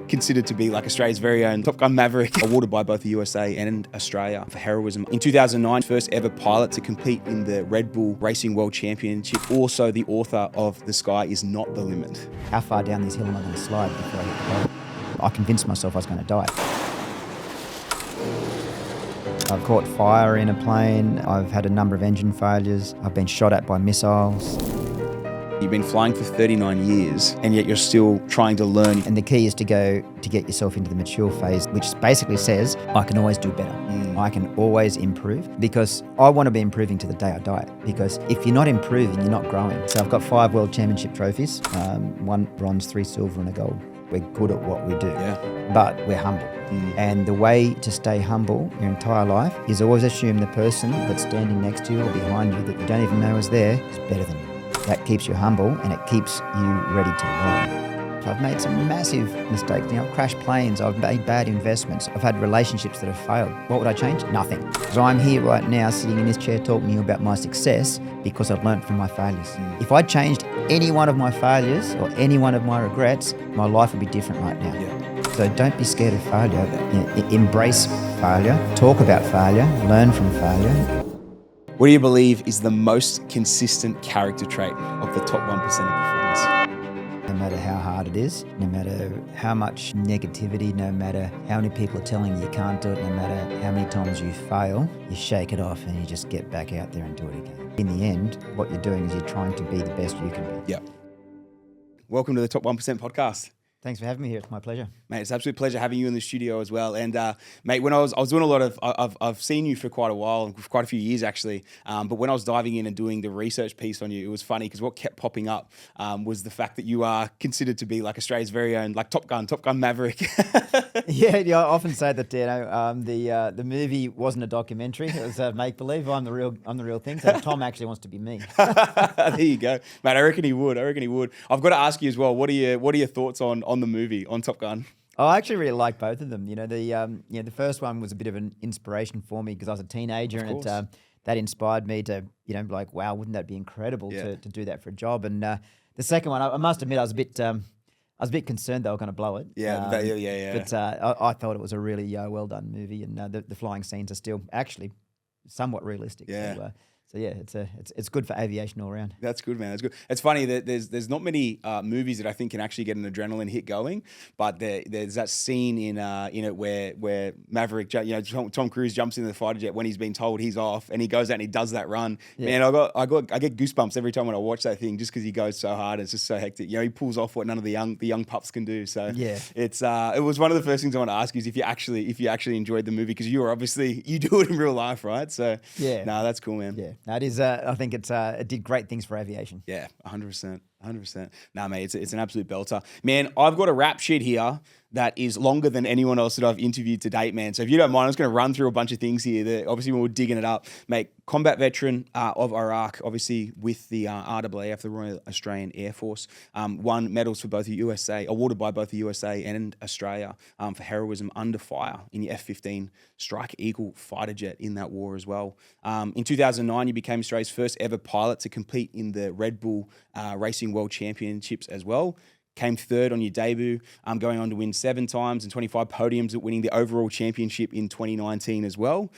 considered to be like Australia's very own Top Gun Maverick, awarded by both the USA and Australia for heroism. In 2009, first ever pilot to compete in the Red Bull Racing World Championship. Also the author of The Sky Is Not the Limit. How far down this hill am I going to slide before I hit the boat? I convinced myself I was going to die. I've caught fire in a plane. I've had a number of engine failures. I've been shot at by missiles. You've been flying for 39 years and yet you're still trying to learn. And the key is to get yourself into the mature phase, which basically says, I can always do better. I can always improve, because I want to be improving to the day I die. Because if you're not improving, you're not growing. So I've got 5 World Championship trophies, 1 bronze, 3 silver and a gold. We're good at what we do, but we're humble. And the way to stay humble your entire life is always assume the person that's standing next to you or behind you that you don't even know is there is better than you. That keeps you humble and it keeps you ready to learn. So I've made some massive mistakes. I've crashed planes, I've made bad investments, I've had relationships that have failed. What would I change? Nothing. So I'm here right now sitting in this chair talking to you about my success because I've learned from my failures. If I changed any one of my failures or any one of my regrets, my life would be different right now. So don't be scared of failure. Embrace failure, talk about failure, learn from failure. What do you believe is the most consistent character trait of the top 1% of performers? No matter how hard it is, no matter how much negativity, no matter how many people are telling you can't do it, no matter how many times you fail, you shake it off and you just get back out there and do it again. In the end, what you're doing is you're trying to be the best you can be. Yep. Welcome to the Top 1% podcast. Thanks for having me here. It's my pleasure. Mate, it's an absolute pleasure having you in the studio as well. And mate, when I was doing a lot of, I've seen you for quite a while, quite a few years actually. But when I was diving in and doing the research piece on you, it was funny because what kept popping up was the fact that you are considered to be like Australia's very own, like Top Gun Maverick. Yeah, I often say that the movie wasn't a documentary; it was make believe. I'm the real thing. So Tom actually wants to be me. There you go, mate. I reckon he would. I've got to ask you as well. What are your thoughts on the movie, on Top Gun? I actually really like both of them. The first one was a bit of an inspiration for me because I was a teenager, and that inspired me to, like, wow, wouldn't that be incredible to do that for a job? And the second one, I must admit, I was a bit concerned they were going to blow it. But I thought it was a really well done movie, and the flying scenes are still actually somewhat realistic. Yeah. So yeah, it's good for aviation all around. That's good, man. That's good. It's funny that there's not many movies that I think can actually get an adrenaline hit going, but there's that scene in it where Maverick, Tom Cruise jumps into the fighter jet when he's been told he's off, and he goes out and he does that run. Yeah. Man, I get goosebumps every time when I watch that thing, just because he goes so hard. It's just so hectic. He pulls off what none of the young pups can do. So yeah, it was one of the first things I want to ask you is if you actually enjoyed the movie, because you do it in real life, right? So yeah, no, that's cool, man. Yeah. That is, I think it did great things for aviation. Yeah, 100%. 100%. Nah, mate, it's an absolute belter. Man, I've got a rap sheet here that is longer than anyone else that I've interviewed to date, man. So if you don't mind, I'm just going to run through a bunch of things here that obviously when we're digging it up. Mate, combat veteran of Iraq, obviously with the RAAF, the Royal Australian Air Force. Won medals for both the USA, awarded by both the USA and Australia for heroism under fire in the F-15 Strike Eagle fighter jet in that war as well. In 2009, you became Australia's first ever pilot to compete in the Red Bull Racing World Championships as well. Came third on your debut, going on to win 7 times and 25 podiums, at winning the overall championship in 2019 as well,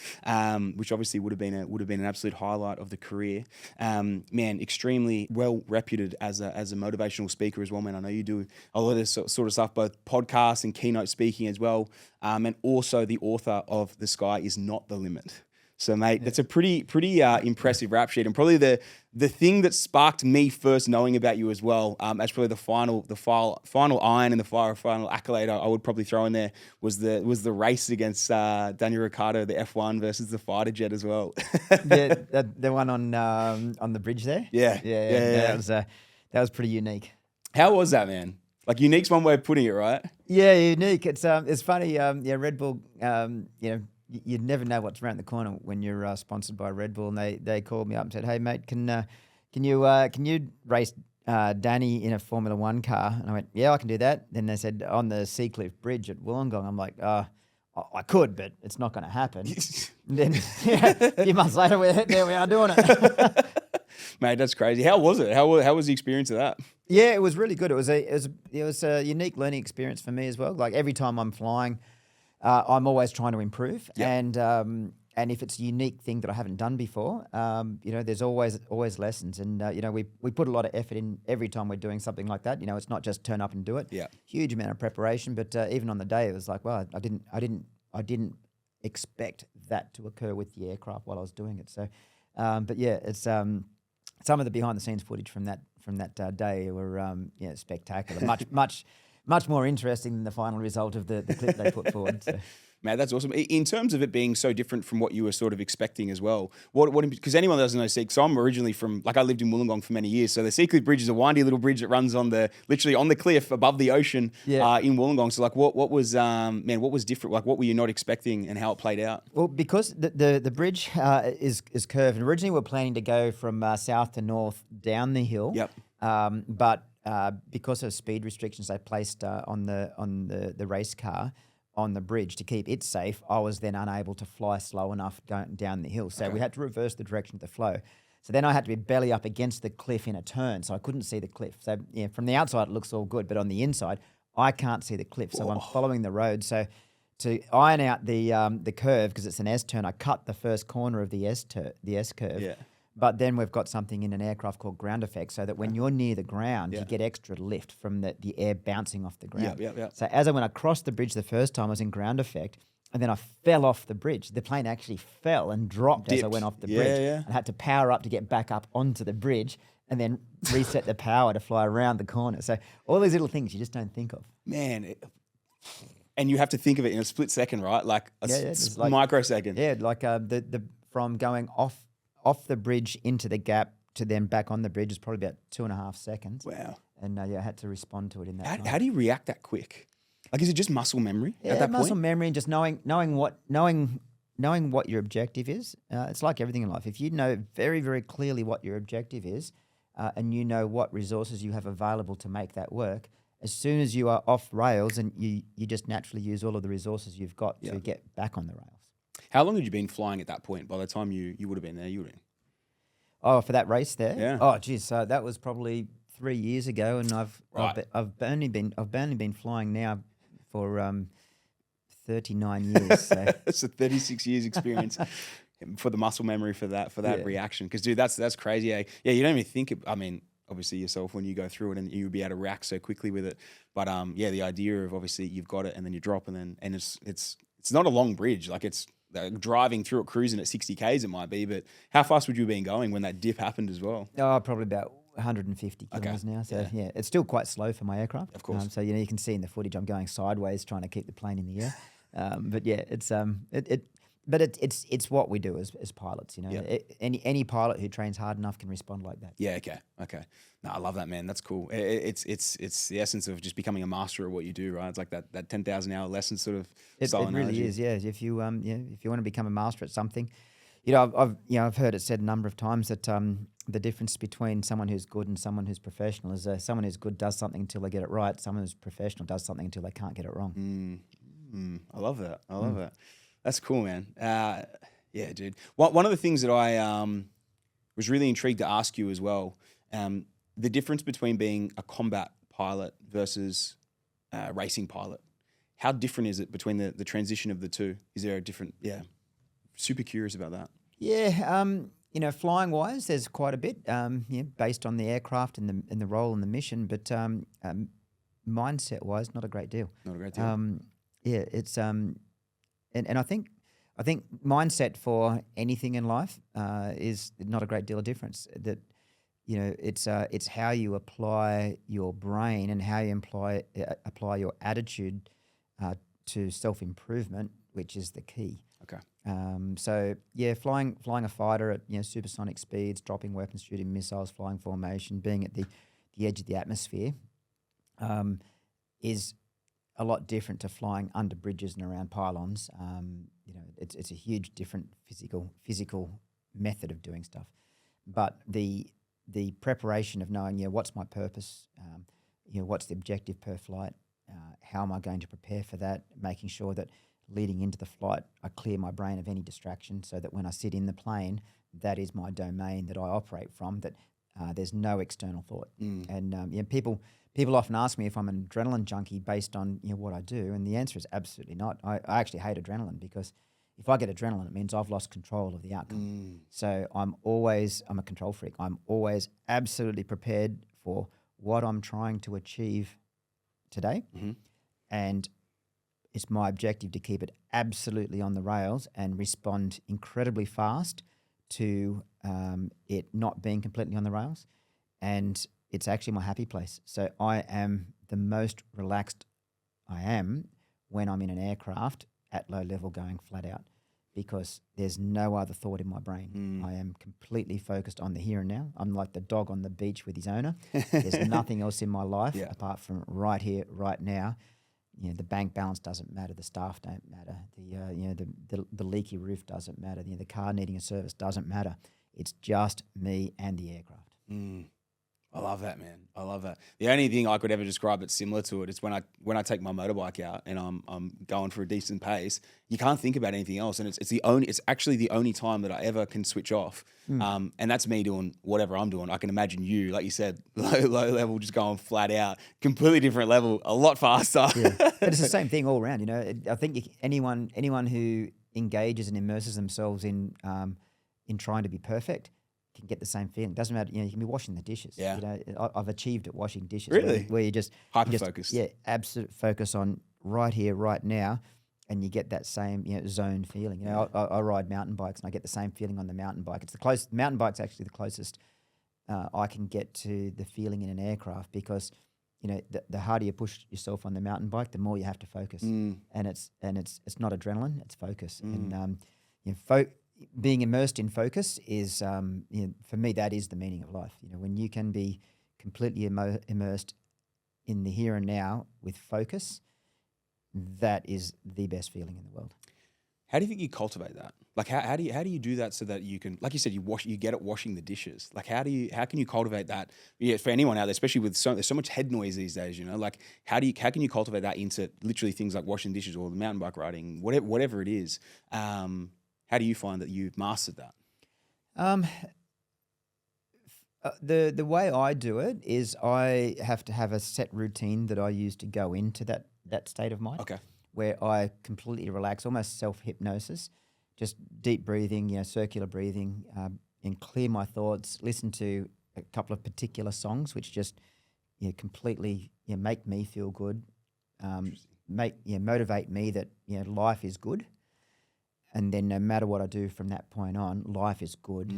which obviously would have been an absolute highlight of the career. Man, extremely well reputed as a motivational speaker as well, man. I know you do a lot of this sort of stuff, both podcasts and keynote speaking as well, and also the author of The Sky Is Not the Limit. So, mate, that's a pretty impressive rap sheet, and probably the thing that sparked me first knowing about you as well, as probably the final iron and the final accolade I would probably throw in there was the race against Daniel Ricciardo, the F1 versus the fighter jet as well. the one on the bridge there. Yeah. That was pretty unique. How was that, man? Like, unique's one way of putting it, right? Yeah, unique. It's funny. Red Bull. You'd never know what's around the corner when you're sponsored by Red Bull, and they called me up and said, "Hey mate, can you race Danny in a Formula One car?" And I went, "Yeah, I can do that." Then they said, "On the Seacliff Bridge at Wollongong." I'm like, I could, but it's not going to happen." And then a few months later, there we are doing it. Mate, that's crazy. How was it? How was the experience of that? Yeah, it was really good. It was a unique learning experience for me as well. Like every time I'm flying, I'm always trying to improve, and if it's a unique thing that I haven't done before, there's always lessons, and we put a lot of effort in every time we're doing something like that. It's not just turn up and do it. Yeah, huge amount of preparation, but even on the day, it was like, well, I didn't expect that to occur with the aircraft while I was doing it. So, but yeah, it's some of the behind the scenes footage from that day were spectacular, much more interesting than the final result of the clip they put forward. So. Man, that's awesome. In terms of it being so different from what you were sort of expecting as well, because anyone that doesn't know Seacliff, so I'm originally from, I lived in Wollongong for many years, so the Seacliff Bridge is a windy little bridge that runs literally on the cliff above the ocean in Wollongong. So what was different? Like, what were you not expecting and how it played out? Well, because the bridge is curved, and originally we were planning to go from south to north down the hill. Yep. But because of speed restrictions they placed on the race car on the bridge to keep it safe, I was then unable to fly slow enough going down the hill. So we had to reverse the direction of the flow. So then I had to be belly up against the cliff in a turn, so I couldn't see the cliff. So from the outside it looks all good, but on the inside I can't see the cliff. So I'm following the road. So to iron out the curve, because it's an S turn, I cut the first corner of the S curve. Yeah. But then we've got something in an aircraft called ground effect, so that when you're near the ground, you get extra lift from the air bouncing off the ground. So as I went across the bridge the first time, I was in ground effect, and then I fell off the bridge. The plane actually fell and dropped as I went off the bridge. I had to power up to get back up onto the bridge and then reset the power to fly around the corner. So all these little things you just don't think of. Man, and you have to think of it in a split second, right? Like a microsecond. Yeah, like the from going off the bridge into the gap to then back on the bridge is probably about 2.5 seconds. Wow. And I had to respond to it in that time. How do you react that quick? Like, is it just muscle memory at that muscle point? memory and just knowing what your objective is. It's like everything in life. If you know very, very clearly what your objective is, and you know what resources you have available to make that work, as soon as you are off rails, and you just naturally use all of the resources you've got to get back on the rails. How long had you been flying at that point? By the time you would have been there, you would have been. Oh, for that race there? Yeah. Oh, geez. So that was probably 3 years ago, and I've only been flying now for 39 years. So it's a 36 years experience for the muscle memory for that reaction. Because dude, that's crazy. Eh? Yeah, you don't even think. Obviously yourself when you go through it, and you'll be able to react so quickly with it. But the idea of obviously you've got it, and then you drop, and it's not a long bridge. Like it's. Driving through it, cruising at 60 Ks it might be, but how fast would you have been going when that dip happened as well? Oh, probably about 150 kilometers now. So yeah, it's still quite slow for my aircraft. Of course. So you can see in the footage I'm going sideways trying to keep the plane in the air. But yeah, it's what we do as pilots. Any pilot who trains hard enough can respond like that. Yeah. Okay. No, I love that, man. That's cool. It's the essence of just becoming a master of what you do, right? It's like that 10,000 hour lesson sort of. It really is. Yeah. If you want to become a master at something, I've heard it said a number of times that the difference between someone who's good and someone who's professional is someone who's good does something until they get it right. Someone who's professional does something until they can't get it wrong. I love that. That. That's cool, man. Yeah, dude. One of the things that I was really intrigued to ask you as well, the difference between being a combat pilot versus a racing pilot. How different is it between the transition of the two? Is there a different? Yeah, super curious about that. Yeah, flying wise, there's quite a bit. Based on the aircraft and the role and the mission, but mindset wise, not a great deal. Not a great deal. It's and I think mindset for anything in life is not a great deal of difference. That it's how you apply your brain and how you apply your attitude to self-improvement, which is the key. Okay. Flying a fighter at supersonic speeds, dropping weapons, shooting missiles, flying formation, being at the edge of the atmosphere, is a lot different to flying under bridges and around pylons. It's a huge different physical method of doing stuff. But the preparation of knowing, what's my purpose, what's the objective per flight, how am I going to prepare for that, making sure that leading into the flight, I clear my brain of any distraction so that when I sit in the plane, that is my domain that I operate from, that there's no external thought. And people often ask me if I'm an adrenaline junkie based on what I do, and the answer is absolutely not. I actually hate adrenaline, because if I get adrenaline, it means I've lost control of the outcome. So I'm a control freak. I'm always absolutely prepared for what I'm trying to achieve today. And it's my objective to keep it absolutely on the rails and respond incredibly fast to it not being completely on the rails. And it's actually my happy place. So I am the most relaxed I am when I'm in an aircraft at low level going flat out, because there's no other thought in my brain. I am completely focused on the here and now. I'm like the dog on the beach with his owner. There's nothing else in my life apart from right here, right now. The bank balance doesn't matter. The staff don't matter. The leaky roof doesn't matter. The car needing a service doesn't matter. It's just me and the aircraft. I love that, man. I love that. The only thing I could ever describe that's similar to it is when I take my motorbike out and I'm going for a decent pace. You can't think about anything else, and it's actually the only time that I ever can switch off. And that's me doing whatever I'm doing. I can imagine you, like you said, low level, just going flat out, completely different level, a lot faster. But it's the same thing all around. I think anyone who engages and immerses themselves in trying to be perfect can get the same feeling. It doesn't matter. You can be washing the dishes. I've achieved at washing dishes. Really? Where you just hyper-focused. Absolute focus on right here, right now, and you get that same zone feeling. I ride mountain bikes and I get the same feeling on the mountain bike. Mountain bike's actually the closest I can get to the feeling in an aircraft, because the harder you push yourself on the mountain bike, the more you have to focus. And it's not adrenaline, it's focus. And being immersed in focus is, for me, that is the meaning of life. When you can be completely immersed in the here and now with focus, that is the best feeling in the world. How do you think you cultivate that? Like, how do you do that so that you can, like you said, you get at washing the dishes. Like, how can you cultivate that? Yeah, for anyone out there, especially with there's so much head noise these days. Like, how can you cultivate that into literally things like washing dishes or the mountain bike riding, whatever it is? How do you find that you've mastered that? The way I do it is I have to have a set routine that I use to go into that state of mind. Okay. Where I completely relax, almost self-hypnosis, just deep breathing, circular breathing, and clear my thoughts, listen to a couple of particular songs which just completely make me feel good, motivate me that life is good. And then no matter what I do from that point on, life is good,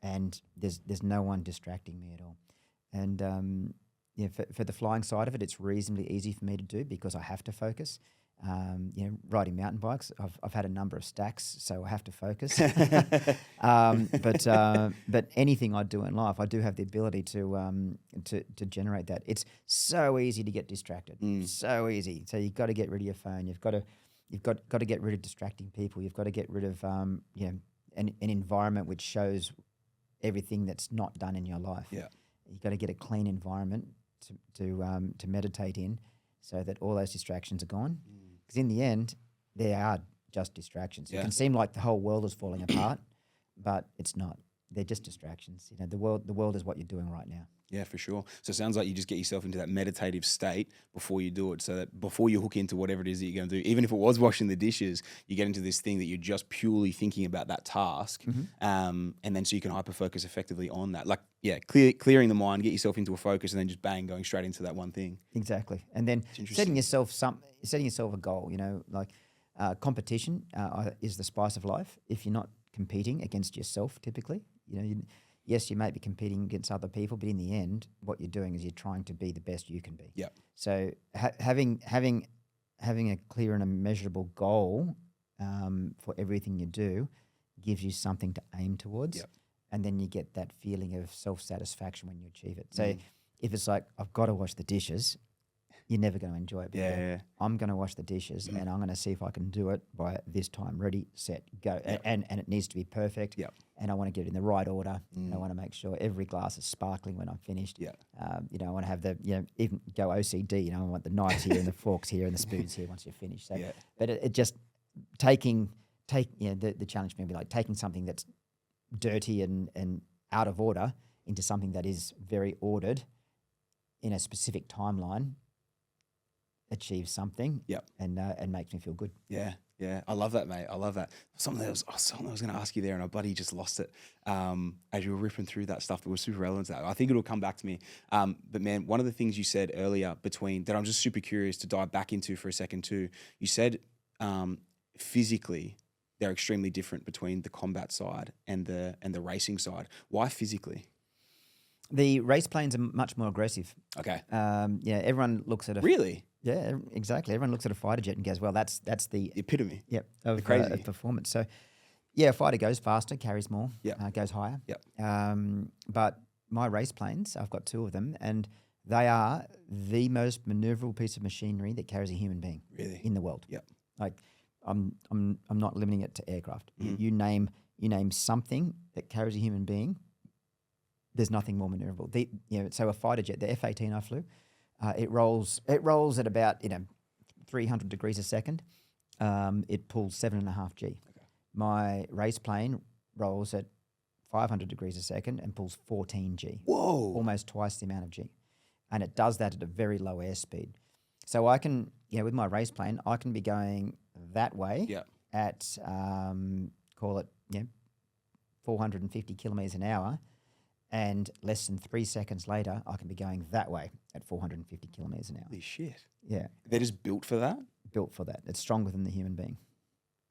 and there's no one distracting me at all. And for the flying side of it, it's reasonably easy for me to do because I have to focus. Riding mountain bikes, I've had a number of stacks, so I have to focus. But anything I do in life, I do have the ability to generate that. It's so easy to get distracted, so easy. So you've got to get rid of your phone. You've got to get rid of distracting people. You've got to get rid of an environment which shows everything that's not done in your life. Yeah, you've got to get a clean environment to meditate in, so that all those distractions are gone. Because in the end, they are just distractions. It can seem like the whole world is falling apart, but it's not. They're just distractions. The world is what you're doing right now. Yeah, for sure. So it sounds like you just get yourself into that meditative state before you do it, so that before you hook into whatever it is that you're going to do, even if it was washing the dishes, you get into this thing that you're just purely thinking about that task, and then so you can hyper-focus effectively on that. Like, clearing the mind, get yourself into a focus, and then just bang, going straight into that one thing. Exactly. And then setting yourself a goal, like competition is the spice of life. If you're not competing against yourself, typically, yes, you might be competing against other people, but in the end, what you're doing is you're trying to be the best you can be. Yeah. So having a clear and a measurable goal for everything you do gives you something to aim towards. Yep. And then you get that feeling of self-satisfaction when you achieve it. So if it's like, I've got to wash the dishes, you're never going to enjoy it. Yeah. I'm going to wash the dishes and I'm going to see if I can do it by this time. Ready, set, go. Yep. And it needs to be perfect. Yep. And I want to get it in the right order. And I want to make sure every glass is sparkling when I'm finished. Yeah. I want to have even go OCD. I want the knives here and the forks here and the spoons here once you're finished. So, but it just, the challenge may be like taking something that's dirty and out of order into something that is very ordered in a specific timeline, achieves something, and makes me feel good. Yeah. Yeah, I love that, mate. I love that. Something I was going to ask you there, and I bloody just lost it as you were ripping through that stuff that was super relevant to that. I think it'll come back to me. But man, one of the things you said earlier that I'm just super curious to dive back into for a second too. You said physically they're extremely different between the combat side and the racing side. Why physically? The race planes are much more aggressive. Okay. Everyone looks at a really. Yeah, exactly. Everyone looks at a fighter jet and goes, "Well, that's the epitome." Yep, of crazy performance. So, yeah, a fighter goes faster, carries more, goes higher. Yep. But my race planes, I've got 2 of them, and they are the most maneuverable piece of machinery that carries a human being in the world. Yep. Like, I'm not limiting it to aircraft. You name something that carries a human being. There's nothing more maneuverable. So a fighter jet, the F-18 I flew. It rolls at about 300 degrees a second. It pulls 7.5 G. Okay. My race plane rolls at 500 degrees a second and pulls 14 G. Whoa! Almost twice the amount of G, and it does that at a very low airspeed. So I can, with my race plane, I can be going that way at call it 450 kilometers an hour. And less than 3 seconds later, I can be going that way at 450 kilometers an hour. Holy shit. Yeah. They're just built for that? Built for that. It's stronger than the human being.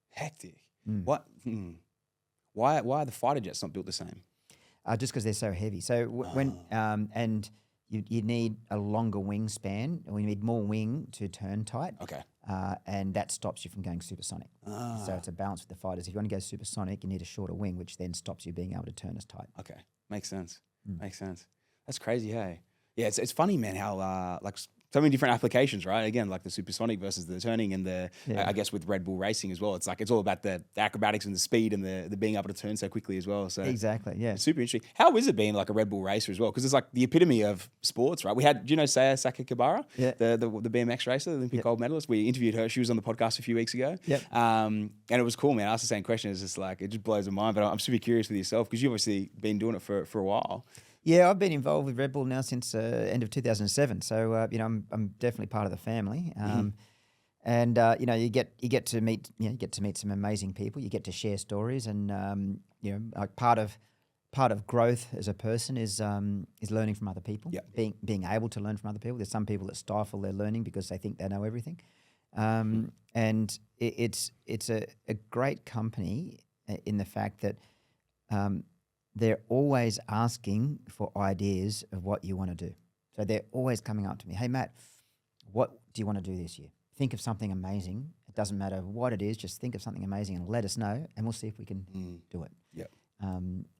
Hectic. What? Why are the fighter jets not built the same? Just because they're so heavy. So and you need a longer wingspan, and we need more wing to turn tight. Okay. And that stops you from going supersonic. So it's a balance with the fighters. If you want to go supersonic, you need a shorter wing, which then stops you being able to turn as tight. Okay. Makes sense. Makes sense. That's crazy, hey? Yeah, it's funny, man, how so many different applications, right? Again, like the supersonic versus the turning and I guess with Red Bull Racing as well. It's like it's all about the acrobatics and the speed and the being able to turn so quickly as well. So exactly, yeah. It's super interesting. How is it being like a Red Bull racer as well? Because it's like the epitome of sports, right? We had, do you know Saya Sakakibara? Yeah. The BMX racer, the Olympic gold medalist? We interviewed her. She was on the podcast a few weeks ago. Yep. And it was cool, man. I asked the same question. It's just like, it just blows my mind. But I'm super curious with yourself because you've obviously been doing it for a while. Yeah, I've been involved with Red Bull now since end of 2007. So I'm definitely part of the family. And you get to meet some amazing people. You get to share stories, and like part of growth as a person is learning from other people. Yep. Being able to learn from other people. There's some people that stifle their learning because they think they know everything. And it's a great company in the fact that they're always asking for ideas of what you want to do. So they're always coming up to me, hey, Matt, what do you want to do this year? Think of something amazing. It doesn't matter what it is, just think of something amazing and let us know, and we'll see if we can do it. Yep.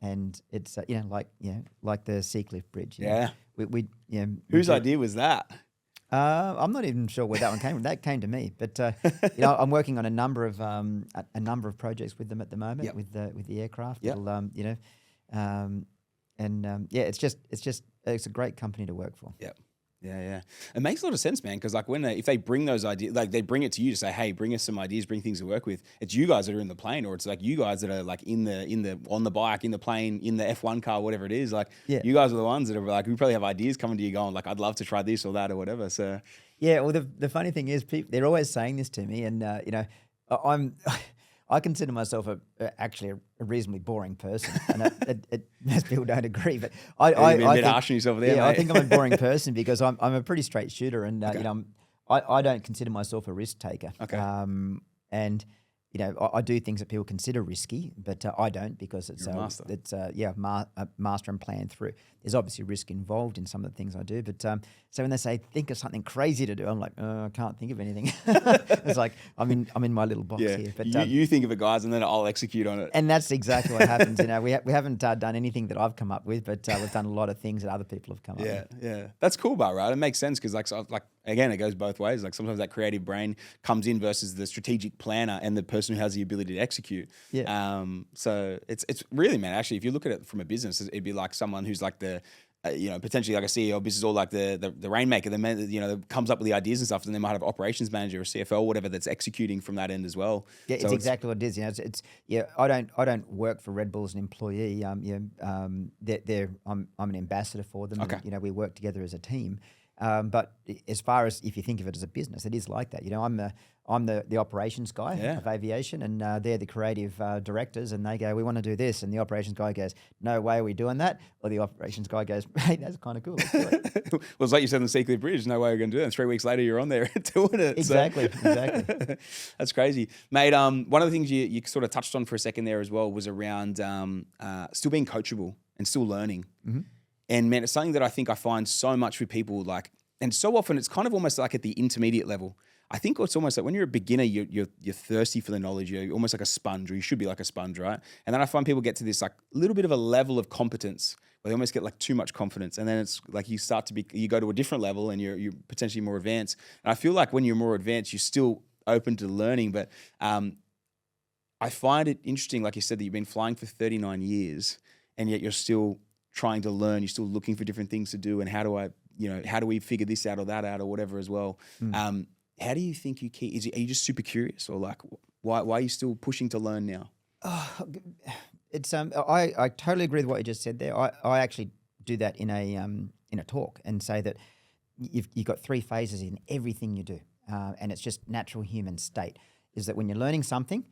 And it's, like the Seacliff Bridge. Whose idea was that? I'm not even sure where that one came from. That came to me, but I'm working on a number of projects with them at the moment with the aircraft. Yep. It's a great company to work for. Yep. Yeah. It makes a lot of sense, man. Because like if they bring those ideas, like they bring it to you to say, hey, bring us some ideas, bring things to work with. It's you guys that are in the plane, or it's like you guys that are like on the bike, in the plane, in the F1 car, whatever it is. Like you guys are the ones that are like, we probably have ideas coming to you going like, I'd love to try this or that or whatever. So yeah. Well, the funny thing is, they're always saying this to me, and I consider myself actually a reasonably boring person, and most people don't agree. But I think harsh on yourself there, mate. I think I'm a boring person because I'm a pretty straight shooter, and I don't consider myself a risk taker. Okay. And I do things that people consider risky, but I don't because it's You're a master. Master and plan through. There's obviously risk involved in some of the things I do, but so when they say think of something crazy to do, I'm like, I can't think of anything. It's like I'm in my little box here. But you think of it, guys, and then I'll execute on it. And that's exactly what happens. We haven't done anything that I've come up with, but we've done a lot of things that other people have come up with. Yeah, that's cool, right? It makes sense because again, it goes both ways. Like sometimes that creative brain comes in versus the strategic planner and the person who has the ability to execute. Yeah. So it's really, man, actually, if you look at it from a business, it'd be like someone who's like the potentially like a CEO business or like the rainmaker, the man that, that comes up with the ideas and stuff, and they might have operations manager or CFO or whatever that's executing from that end as well. Yeah, it's exactly what it is. It's I don't work for Red Bull as an employee. I'm an ambassador for them. Okay. And, we work together as a team. But as far as if you think of it as a business, it is like that. I'm the operations guy of Aviation, and they're the creative directors, and they go, we want to do this, and the operations guy goes, no way are we doing that, or the operations guy goes, hey, that's kind of cool. Let's do it. Well, it's like you said on the Seacliff Bridge, no way we're going to do it. And 3 weeks later, you're on there doing it. Exactly. That's crazy, mate. One of the things you sort of touched on for a second there as well was around still being coachable and still learning. Mm-hmm. And man, it's something that I think I find so much with people, like, and so often it's kind of almost like at the intermediate level. I think it's almost like when you're a beginner, you're thirsty for the knowledge. You're almost like a sponge, or you should be like a sponge, right? And then I find people get to this like little bit of a level of competence where they almost get like too much confidence, and then it's like you go to a different level, and you're potentially more advanced. And I feel like when you're more advanced, you're still open to learning, but I find it interesting, like you said, that you've been flying for 39 years, and yet you're still trying to learn. You're still looking for different things to do, and how do we figure this out or that out or whatever as well. How do you think you keep? Are you just super curious, or like why are you still pushing to learn now? It's I totally agree with what you just said there. I actually do that in a talk and say that you've got 3 phases in everything you do, and it's just natural human state. Is that when you're learning something,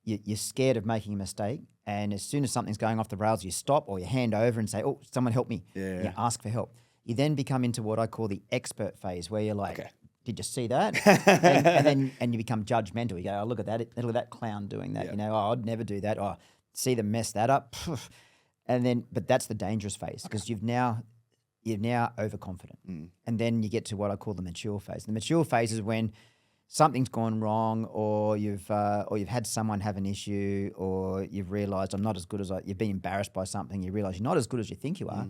you're scared of making a mistake, and as soon as something's going off the rails, you stop or you hand over and say, "Oh, someone help me!" Yeah. You ask for help. You then become into what I call the expert phase, where you're like, okay, did you see that? and you become judgmental. You go, oh, look at that. Look at that clown doing that. Yeah. Oh, I'd never do that. Oh, see them mess that up. But that's the dangerous phase, because you're now overconfident. And then you get to what I call the mature phase. The mature phase is when something's gone wrong, or you've had someone have an issue, or you've realised I'm not as good as you've been embarrassed by something. You realise you're not as good as you think you are.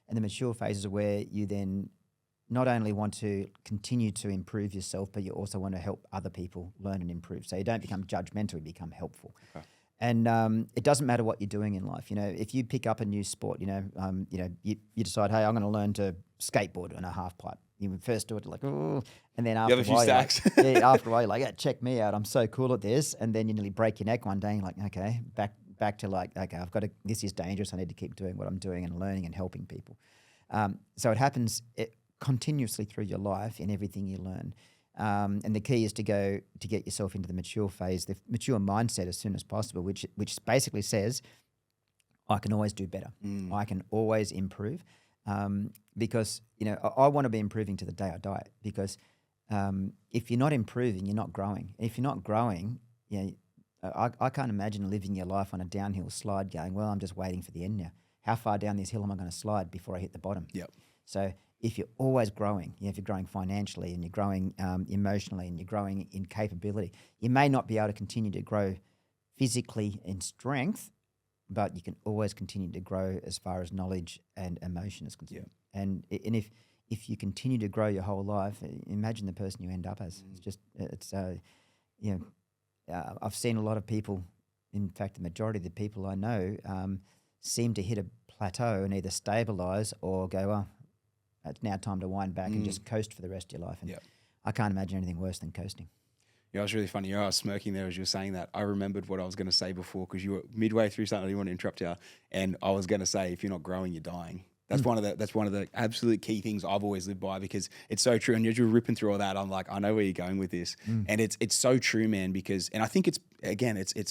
And the mature phases are where you then not only want to continue to improve yourself, but you also want to help other people learn and improve. So you don't become judgmental, you become helpful. Okay. And it doesn't matter what you're doing in life. If you pick up a new sport, you decide, hey, I'm going to learn to skateboard on a half pipe. You would first do it like, oh, and then after a while, after a while, you're like, yeah, check me out. I'm so cool at this. And then you nearly break your neck one day. And you're like, okay, back to like, okay, this is dangerous. I need to keep doing what I'm doing and learning and helping people. So it happens continuously through your life in everything you learn. And the key is to get yourself into the mature phase, the mature mindset as soon as possible, which basically says, I can always do better. I can always improve. Because, I want to be improving to the day I die, because if you're not improving, you're not growing. If you're not growing, I can't imagine living your life on a downhill slide going, well, I'm just waiting for the end now. How far down this hill am I going to slide before I hit the bottom? Yep. So if you're always growing, if you're growing financially and you're growing emotionally and you're growing in capability, you may not be able to continue to grow physically in strength, but you can always continue to grow as far as knowledge and emotion is concerned. Yeah. And if you continue to grow your whole life, imagine the person you end up as. I've seen a lot of people, in fact, the majority of the people I know seem to hit a plateau and either stabilise or go, well, it's now time to wind back and just coast for the rest of your life. And I can't imagine anything worse than coasting. Yeah, it was really funny. I was smirking there as you were saying that. I remembered what I was going to say before, because you were midway through something. I didn't want to interrupt you. And I was going to say, if you're not growing, you're dying. That's one of the absolute key things I've always lived by, because it's so true. And as you're ripping through all that, I'm like, I know where you're going with this, and it's so true, man. Because I think it's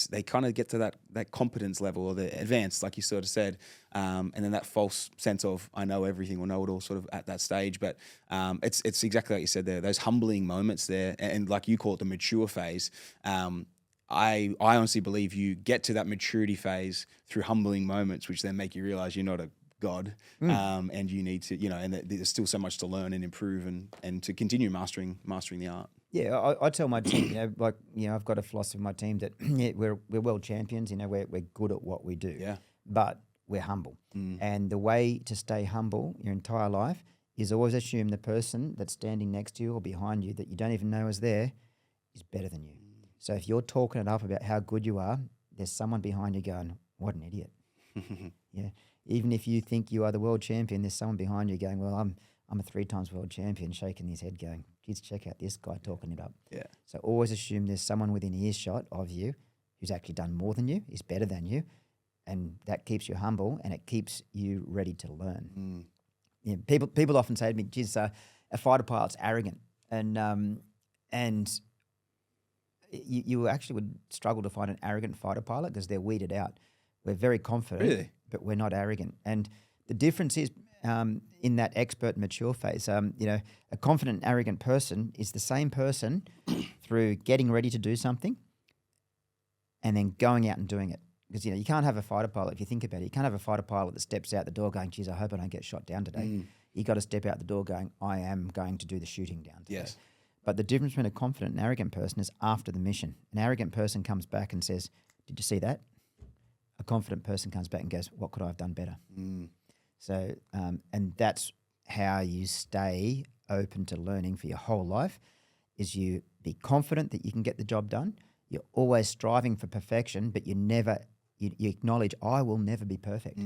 they kind of get to that competence level, or the advanced, like you sort of said, and then that false sense of I know everything or know it all, sort of at that stage. But it's exactly like you said there, those humbling moments there, and like you call it the mature phase. I honestly believe you get to that maturity phase through humbling moments, which then make you realize you're not a God, and you need to, and there's still so much to learn and improve and to continue mastering the art. Yeah, I tell my team, I've got a philosophy in my team that we're world champions, we're good at what we do, but we're humble. And the way to stay humble your entire life is always assume the person that's standing next to you or behind you that you don't even know is there is better than you. So if you're talking it up about how good you are, there's someone behind you going, what an idiot. Yeah. Even if you think you are the world champion, there's someone behind you going, well, I'm a 3 times world champion, shaking his head going, geez, check out this guy talking it up. Yeah. So always assume there's someone within earshot of you who's actually done more than you, is better than you, and that keeps you humble and it keeps you ready to learn. Yeah, people often say to me, geez, a fighter pilot's arrogant. And you actually would struggle to find an arrogant fighter pilot because they're weeded out. We're very confident, Really? but we're not arrogant. And the difference is in that expert mature phase, a confident, arrogant person is the same person through getting ready to do something and then going out and doing it. Because, you can't have a fighter pilot, if you think about it, you can't have a fighter pilot that steps out the door going, geez, I hope I don't get shot down today. You got to step out the door going, I am going to do the shooting down today. Yes. But the difference between a confident and arrogant person is after the mission. An arrogant person comes back and says, did you see that? A confident person comes back and goes, what could I have done better? So, and that's how you stay open to learning for your whole life, is you be confident that you can get the job done. You're always striving for perfection, but you acknowledge, I will never be perfect.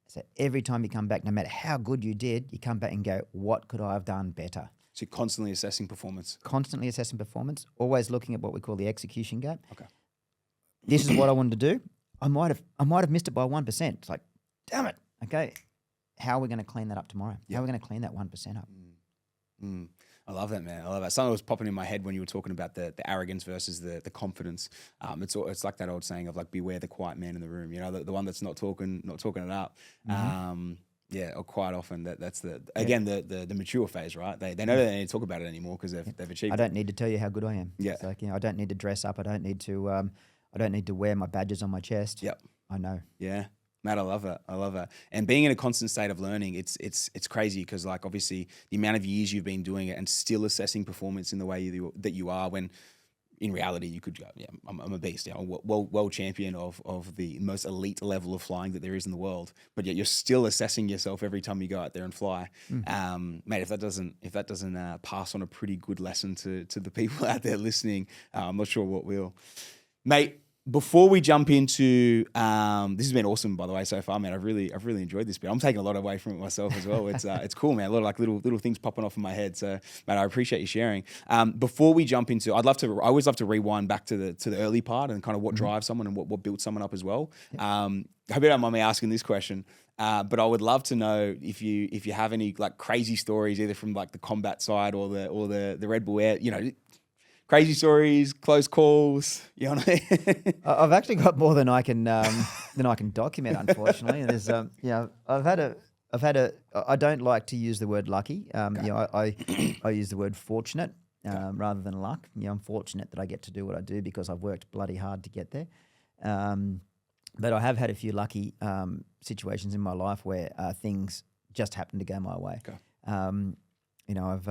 So every time you come back, no matter how good you did, you come back and go, what could I have done better? So you're constantly assessing performance. Constantly assessing performance, always looking at what we call the execution gap. Okay. This is what I wanted to do. I might have missed it by 1%. It's like, damn it. Okay. How are we going to clean that up tomorrow? How are we going to clean that 1% up? I love that, man. I love that. Something was popping in my head when you were talking about the arrogance versus the confidence. It's like that old saying of like, beware the quiet man in the room. The one that's not talking it up. Or quite often that's the mature phase, right? They know they need to talk about it anymore because they've achieved. I don't need to tell you how good I am. Yeah. It's like, I don't need to dress up. I don't need to wear my badges on my chest. Yep. I know. Yeah. Matt, I love that. And being in a constant state of learning, it's crazy because like obviously the amount of years you've been doing it and still assessing performance in the way that you are, when in reality you could go, I'm a beast, world champion of the most elite level of flying that there is in the world, but yet you're still assessing yourself every time you go out there and fly. Mate, if that doesn't pass on a pretty good lesson to the people out there listening, I'm not sure what will. Mate, before we jump into this has been awesome, by the way, so far, man. I've really enjoyed this bit. I'm taking a lot away from it myself as well. It's cool, man. A lot of like little things popping off in my head. So, man, I appreciate you sharing. Before we jump into, I always love to rewind back to the early part and kind of what drives someone and what built someone up as well. I hope you don't mind me asking this question, but I would love to know if you have any like crazy stories, either from like the combat side or the Red Bull Air, crazy stories, close calls, you know what I mean? I've actually got more than I can document, unfortunately. There's I've had a I don't like to use the word lucky. I use the word fortunate rather than luck. I'm fortunate that I get to do what I do because I've worked bloody hard to get there. But I have had a few lucky situations in my life where things just happen to go my way. Okay. I've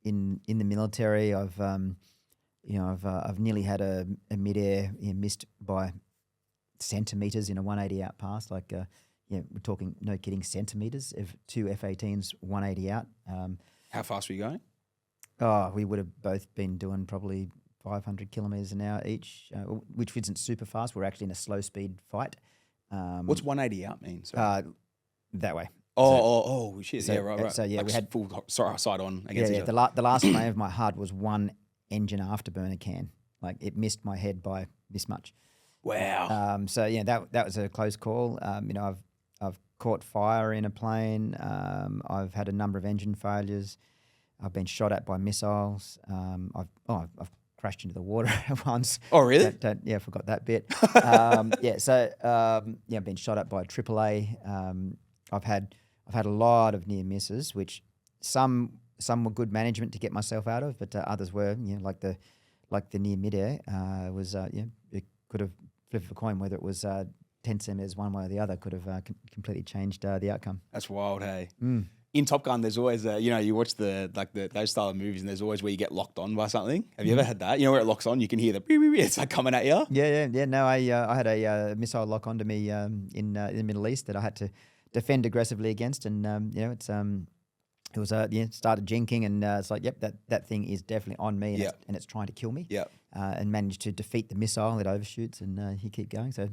in the military, I've nearly had a mid-air missed by centimeters in a 180 out pass. Like, we're talking, no kidding, centimeters of 2 F-18s 180 out. How fast were you going? Oh, we would have both been doing probably 500 kilometers an hour each, which isn't super fast. We're actually in a slow speed fight. What's 180 out mean? Sorry. That way. Shit. So, right. So like we had full side on against each other. The last flame of my HUD was one engine afterburner can. Like it missed my head by this much. Wow. That was a close call. I've caught fire in a plane. I've had a number of engine failures. I've been shot at by missiles. I've crashed into the water once. Oh, really? I forgot that bit. I've been shot at by AAA. I've had a lot of near misses, which some were good management to get myself out of, but others were, like the near midair was it could have flipped a coin whether it was 10 centimeters one way or the other, could have completely changed the outcome. That's wild, hey. In Top Gun, there's always you watch those style of movies, and there's always where you get locked on by something. Have you ever had that? Where it locks on, you can hear the beep, beep, beep, it's like coming at you. Yeah. No, I had a missile lock onto me in the Middle East that I had to defend aggressively against, and it was started jinking, and it's like, yep, that thing is definitely on me, and it's trying to kill me. Yep. And managed to defeat the missile. It overshoots, and you keep going. So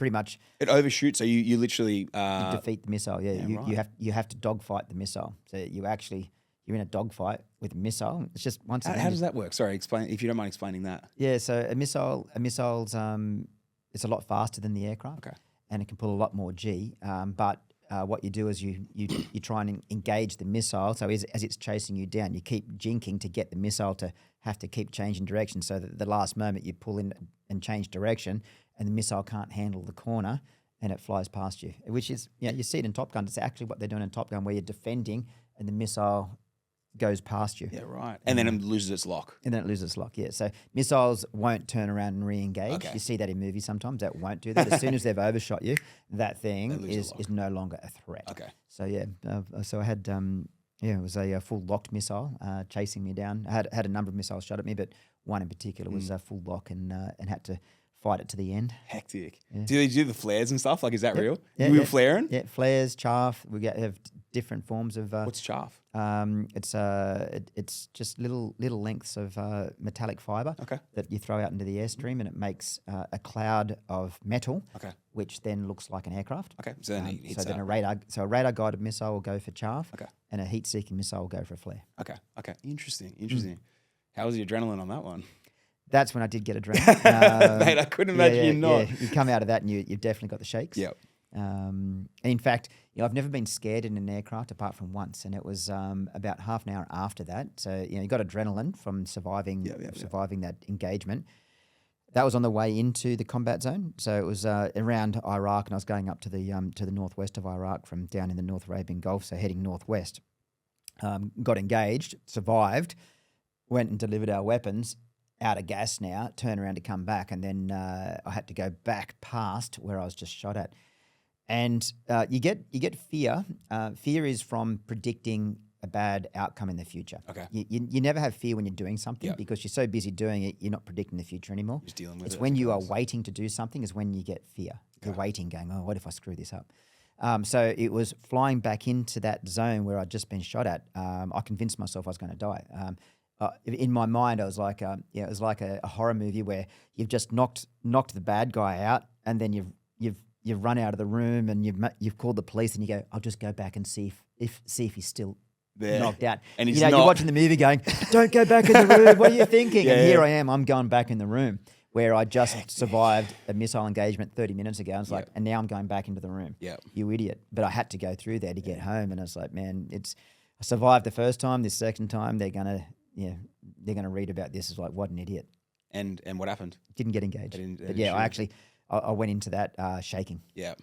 pretty much It overshoots, so you literally you defeat the missile. Yeah, yeah, right. you have to dogfight the missile. So you're in a dogfight with a missile. It's just once again. How does that work? Sorry, explain if you don't mind explaining that. Yeah, so a missile's it's a lot faster than the aircraft, Okay. and it can pull a lot more G. But what you do is you try and engage the missile. So as it's chasing you down, you keep jinking to get the missile to have to keep changing direction. So that at the last moment you pull in and change direction, and the missile can't handle the corner, and it flies past you. Which is, you see it in Top Gun. It's actually what they're doing in Top Gun, where you're defending and the missile goes past you. Yeah, right. And then it loses its lock. And then it loses its lock, yeah. So missiles won't turn around and re-engage. Okay. You see that in movies sometimes. That won't do that. As soon as they've overshot you, that thing is no longer a threat. Okay. So yeah, so I had it was a full locked missile chasing me down. I had a number of missiles shot at me, but one in particular was a full lock and had to fight it to the end. Hectic. Yeah. Do they do the flares and stuff? Like, is that real? Yeah, we were yeah. flaring? Yeah, flares, chaff. Have different forms of. What's chaff? It's just little lengths of metallic fiber that you throw out into the airstream, and it makes a cloud of metal, which then looks like an aircraft. Okay, so then a radar guided missile will go for chaff, and a heat seeking missile will go for a flare. Okay, interesting. How was the adrenaline on that one? That's when I did get adrenaline. Mate, I couldn't imagine you not. Yeah. You come out of that and you've definitely got the shakes. Yep. And in fact, I've never been scared in an aircraft apart from once, and it was about half an hour after that. So you got adrenaline from surviving that engagement. That was on the way into the combat zone. So it was around Iraq, and I was going up to the northwest of Iraq from down in the North Arabian Gulf, so heading northwest. Got engaged, survived, went and delivered our weapons. Out of gas now, turn around to come back, and then I had to go back past where I was just shot at. And you get fear. Fear is from predicting a bad outcome in the future. Okay. You never have fear when you're doing something because you're so busy doing it, you're not predicting the future anymore. Just dealing with it's it. when you are waiting to do something is when you get fear. You're waiting, going, oh, what if I screw this up? So it was flying back into that zone where I'd just been shot at. I convinced myself I was going to die. In my mind, I was like, it was like a horror movie where you've just knocked the bad guy out, and then you've run out of the room, and you've called the police, and you go, I'll just go back and see if he's still knocked out. And he's not. You're watching the movie, going, don't go back in the room. What are you thinking? And here I am. I'm going back in the room where I just survived a missile engagement 30 minutes ago. And it's like, and now I'm going back into the room. You idiot! But I had to go through there to get home, and it's like, man, I survived the first time. This second time, they're gonna read about this as like, what an idiot. And what happened? Didn't get engaged. I went into that shaking. Yeah.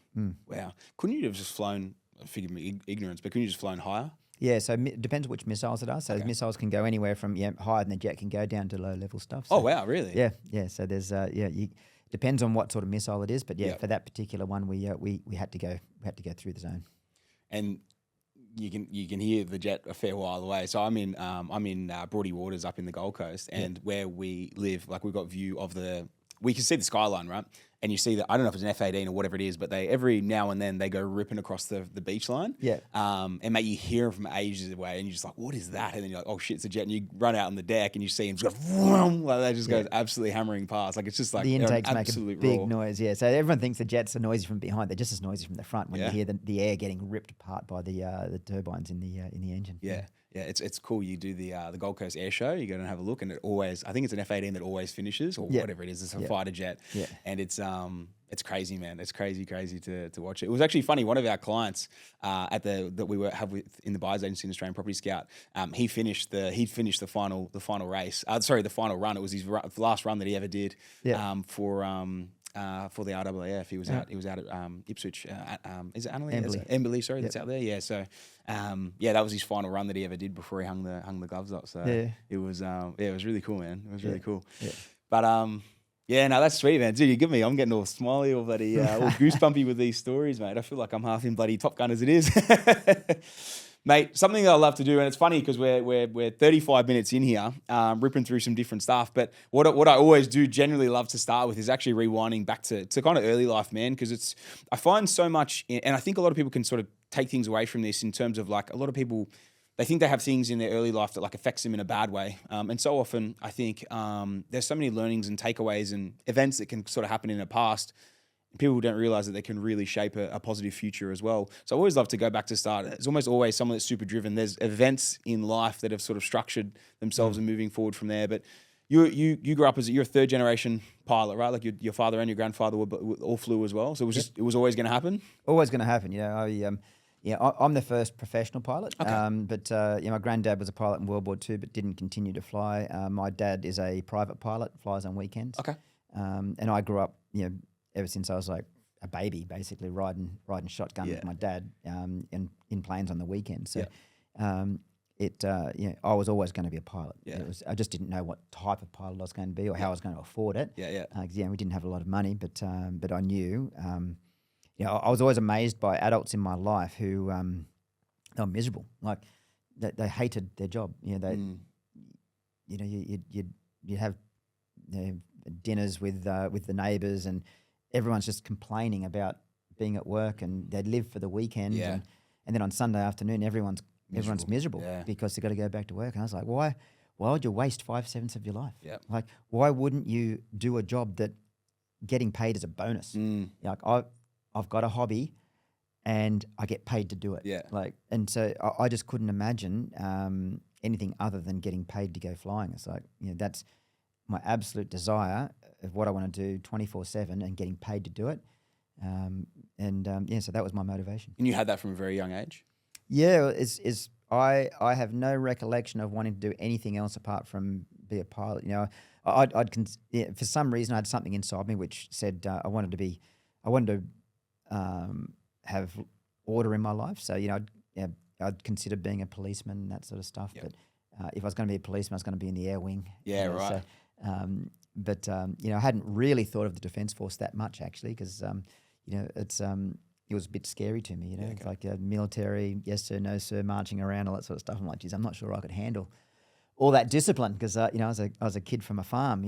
Wow. Couldn't you have just flown, forgive me ignorance, but couldn't you just flown higher? Yeah, so it depends which missiles it are. So missiles can go anywhere from higher than the jet can go down to low level stuff. So, oh wow, really? Yeah. So there's depends on what sort of missile it is, but for that particular one, we had to go through the zone. And you can hear the jet a fair while away. So I'm in Broady Waters up in the Gold Coast, and where we live, like we've got view of we can see the skyline, right? And you see that, I don't know if it's an F-18 or whatever it is, but they every now and then they go ripping across the beach line. Yeah. And mate, you hear them from ages away, and you're just like, what is that? And then you're like, oh shit, it's a jet. And you run out on the deck, and you see them just go, vroom, like that just goes absolutely hammering past. Like it's just like the intakes make a big raw noise. Yeah. So everyone thinks the jets are noisy from behind. They're just as noisy from the front when you hear the air getting ripped apart by the turbines in the engine. Yeah. Yeah, it's cool. You do the Gold Coast Air Show. You go and have a look, and it always, I think it's an F-18 that always finishes, or whatever it is. It's a fighter jet, and it's crazy, man. It's crazy to watch it. It was actually funny. One of our clients that we have in the buyers agency in Australian Property Scout, he finished the final race. The final run. It was his last run that he ever did for the RAAF. He was out at Ipswich. Is it Annerley? Emberley, sorry, that's out there. Yeah. So that was his final run that he ever did before he hung the gloves up. So it was really cool, man. It was really cool. Yeah. But no, that's sweet, man. Dude, I'm getting all smiley, all bloody, all goosebumpy with these stories, mate. I feel like I'm half in bloody Top Gun as it is. Mate, something that I love to do, and it's funny because we're 35 minutes in here, ripping through some different stuff. But what I always do, generally love to start with, is actually rewinding back to kind of early life, man. Because I find so much, and I think a lot of people can sort of take things away from this in terms of like a lot of people, they think they have things in their early life that like affects them in a bad way. And so often I think there's so many learnings and takeaways and events that can sort of happen in the past. people don't realize that they can really shape a positive future as well. So I always love to go back to start. It's almost always someone that's super driven. There's events in life that have sort of structured themselves and moving forward from there. But you grew up you're a third generation pilot, right? Like your father and your grandfather were all flew as well. So it was always going to happen. Always going to happen. I'm the first professional pilot. Okay. But my granddad was a pilot in World War II, but didn't continue to fly. My dad is a private pilot, flies on weekends. Okay. And I grew up, ever since I was like a baby, basically riding shotgun with my dad, in planes on the weekend. So, I was always going to be a pilot. Yeah. I just didn't know what type of pilot I was going to be or how I was going to afford it. We didn't have a lot of money, but I knew. I was always amazed by adults in my life who they were miserable. Like they hated their job. You'd have dinners with the neighbours, and everyone's just complaining about being at work, and they'd live for the weekend. And then on Sunday afternoon, everyone's miserable because they've got to go back to work. And I was like, why would you waste 5/7 of your life? Yeah. Like, why wouldn't you do a job that getting paid is a bonus? Like I've got a hobby and I get paid to do it. Yeah. And so I just couldn't imagine anything other than getting paid to go flying. It's like, that's my absolute desire of what I want to do 24/7 and getting paid to do it. So that was my motivation. And you had that from a very young age? Yeah, I have no recollection of wanting to do anything else apart from be a pilot. For some reason I had something inside me which said I wanted to have order in my life. So I'd consider being a policeman and that sort of stuff. Yep. But if I was going to be a policeman, I was going to be in the air wing. Yeah, right. So, I hadn't really thought of the Defence Force that much actually, because it was a bit scary to me. It's like military, yes sir, no sir, marching around, all that sort of stuff. I'm like, geez, I'm not sure I could handle all that discipline because I was a kid from a farm,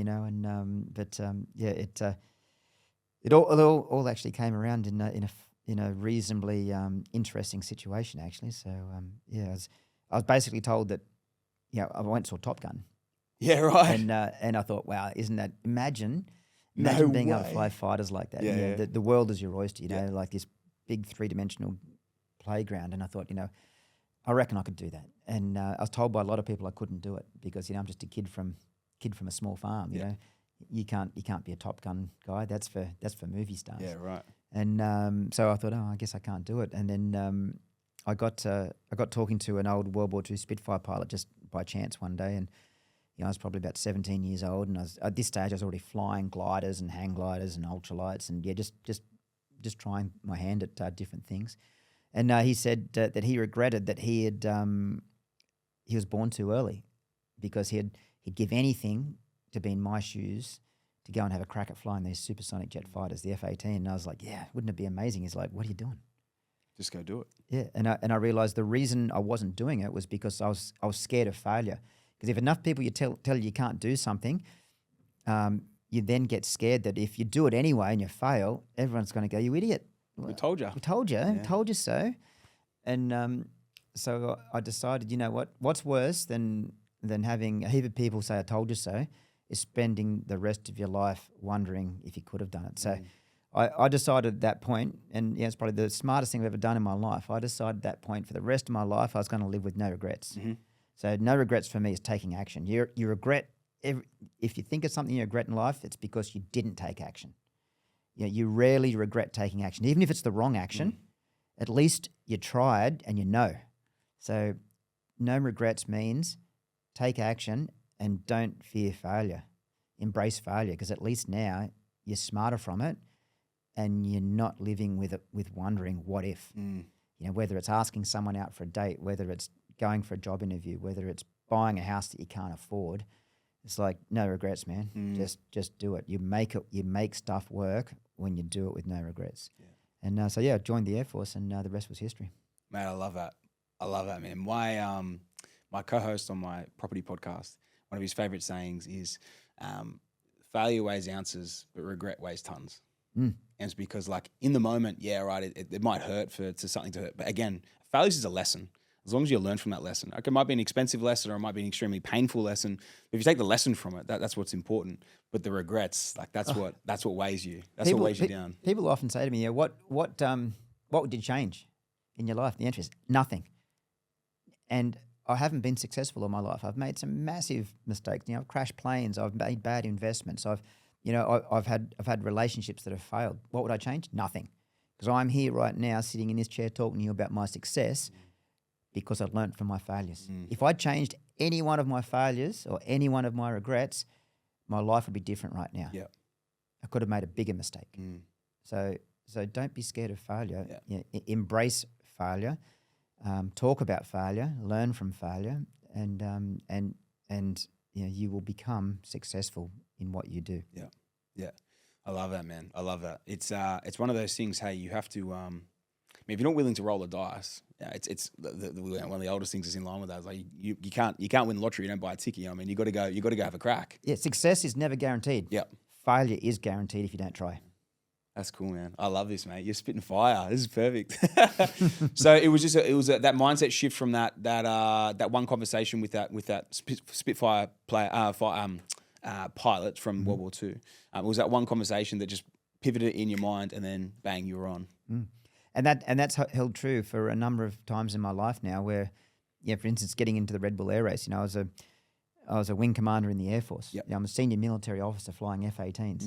it all actually came around in a reasonably interesting situation actually. So I was basically told that I went to a Top Gun. Yeah, right. And I thought, wow, isn't that imagine No being able way. to fly fighters like that. Yeah. The world is your oyster, like this big 3-dimensional playground. And I thought, I reckon I could do that. And I was told by a lot of people I couldn't do it because I'm just a kid from a small farm. You can't be a Top Gun guy. That's for movie stars. Yeah, right. And so I thought, I guess I can't do it. And then I got talking to an old World War II Spitfire pilot just by chance one day, and I was probably about 17 years old, and at this stage I was already flying gliders and hang gliders and ultralights, and just trying my hand at different things. And he said that he regretted that he was born too early, because he'd give anything to be in my shoes to go and have a crack at flying these supersonic jet fighters, the F-18. And I was like, yeah, wouldn't it be amazing? He's like, what are you doing? Just go do it. Yeah, and I realised the reason I wasn't doing it was because I was scared of failure. Because if enough people you tell you can't do something, you then get scared that if you do it anyway and you fail, everyone's going to go, you idiot. We told you. We told you. Yeah. Told you so. And so I decided, what's worse than having a heap of people say I told you so is spending the rest of your life wondering if you could have done it. So I decided at that point, and it's probably the smartest thing I've ever done in my life, I decided at that point for the rest of my life I was going to live with no regrets. Mm-hmm. So no regrets for me is taking action. You regret, if you think of something you regret in life, it's because you didn't take action. You rarely regret taking action. Even if it's the wrong action, at least you tried and you know. So no regrets means take action and don't fear failure. Embrace failure, because at least now you're smarter from it and you're not living with wondering what if. Whether it's asking someone out for a date, whether it's going for a job interview, whether it's buying a house that you can't afford, it's like no regrets, man. Just do it. You make stuff work when you do it with no regrets. Yeah. And I joined the Air Force, and the rest was history. Man, I love that. I love that, man. My co-host on my property podcast, one of his favorite sayings is, "Failure weighs ounces, but regret weighs tons." And it's because, like, in the moment, it might hurt to something to hurt, but again, failure is a lesson. as long as you learn from that lesson. Like, it might be an expensive lesson or it might be an extremely painful lesson. But if you take the lesson from it, that's what's important. But the regrets, like that's what weighs you. That's what weighs you down. People often say to me, what would you change in your life? The answer is nothing. And I haven't been successful all my life. I've made some massive mistakes. I've crashed planes. I've made bad investments. I've had relationships that have failed. What would I change? Nothing. Because I'm here right now sitting in this chair talking to you about my success because I learned from my failures. If I changed any one of my failures or any one of my regrets, my life would be different right now. Yeah. I could have made a bigger mistake. So don't be scared of failure. Embrace failure. Talk about failure. Learn from failure, and you will become successful in what you do. Yeah. I love that, man. I love that. It's one of those things. Hey, you have to. If you're not willing to roll the dice, it's one of the oldest things that's in line with that. Is like you can't win the lottery. You don't buy a ticket. I mean, you got to go have a crack. Yeah, success is never guaranteed. Yeah, failure is guaranteed if you don't try. That's cool, man. I love this, mate. You're spitting fire. This is perfect. So it was that mindset shift from that one conversation with that Spitfire pilot from World War II. It was that one conversation that just pivoted in your mind, and then bang, you were on. And that's held true for a number of times in my life now. Where, for instance, getting into the Red Bull Air Race. I was a wing commander in the Air Force. Yep. I'm a senior military officer flying F-18s,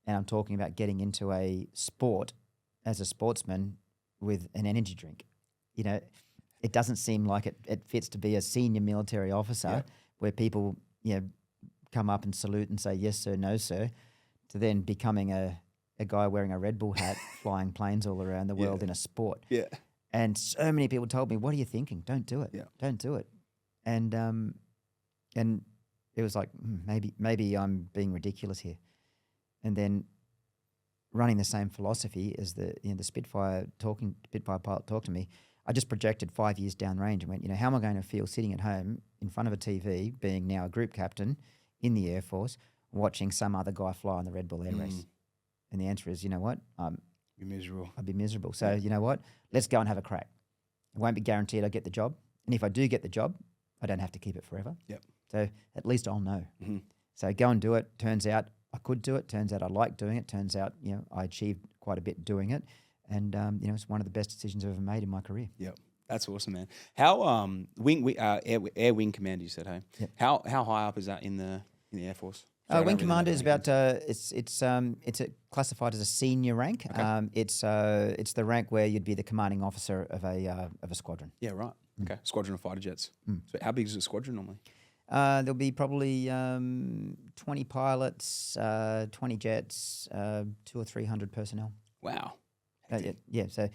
and I'm talking about getting into a sport as a sportsman with an energy drink. It doesn't seem like it fits to be a senior military officer where people come up and salute and say yes sir, no sir, to then becoming a guy wearing a Red Bull hat flying planes all around the world in a sport. Yeah. And so many people told me, what are you thinking? Don't do it. Yeah. Don't do it. And it was like, maybe I'm being ridiculous here. And then running the same philosophy as the Spitfire pilot talked to me, I just projected 5 years down range and went, how am I going to feel sitting at home in front of a TV, being now a group captain in the Air Force, watching some other guy fly on the Red Bull Air Race? And the answer is, you know what? You're miserable. I'd be miserable. So you know what? Let's go and have a crack. It won't be guaranteed I get the job. And if I do get the job, I don't have to keep it forever. Yep. So at least I'll know. So go and do it. Turns out I could do it. Turns out I like doing it. Turns out, I achieved quite a bit doing it. And, it's one of the best decisions I've ever made in my career. Yep. That's awesome, man. How air wing commander, you said, hey? Yep. How high up is that in the Air Force? Wing commander is about it's classified as a senior rank. Okay. It's the rank where you'd be the commanding officer of a squadron. Yeah, right. Okay, squadron of fighter jets. So how big is a squadron normally? There'll be probably 20 pilots, 20 jets, 200 or 300 personnel. Wow. Yeah. So,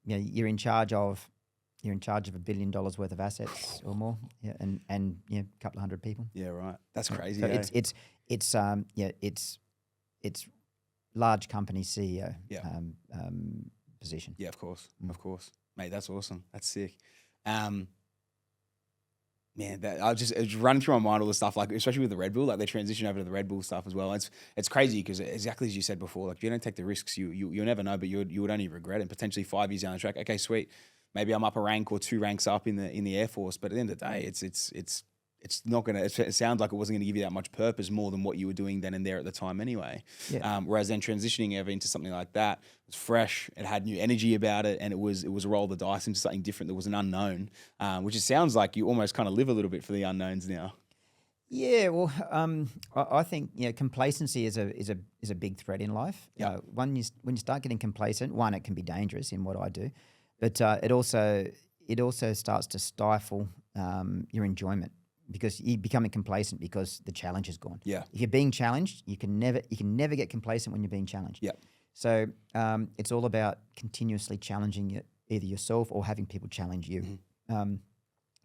you're in charge of $1 billion worth of assets or more. Yeah, and a couple of hundred people. Yeah, right. That's crazy. So it's large company CEO position. Yeah, of course, mate. That's awesome. That's sick. Man, I just running through my mind all the stuff, like especially with the Red Bull, like they transition over to the Red Bull stuff as well. It's crazy because exactly as you said before, like if you don't take the risks, you'll never know, but you would only regret it. And potentially 5 years down the track, okay, sweet, maybe I'm up a rank or 2 ranks up in the Air Force, but at the end of the day, it's not gonna. It sounds like it wasn't gonna give you that much purpose more than what you were doing then and there at the time anyway. Yeah. Whereas then transitioning ever into something like that was fresh. It had new energy about it, and it was a roll the dice into something different that was an unknown. Which it sounds like you almost kind of live a little bit for the unknowns now. Yeah, well, I think complacency is a big threat in life. Yeah. When you start getting complacent, one, it can be dangerous in what I do, but it also starts to stifle your enjoyment. Because you're becoming complacent because the challenge is gone. Yeah. If you're being challenged, you can never get complacent when you're being challenged. Yeah. So it's all about continuously challenging either yourself or having people challenge you. Mm-hmm.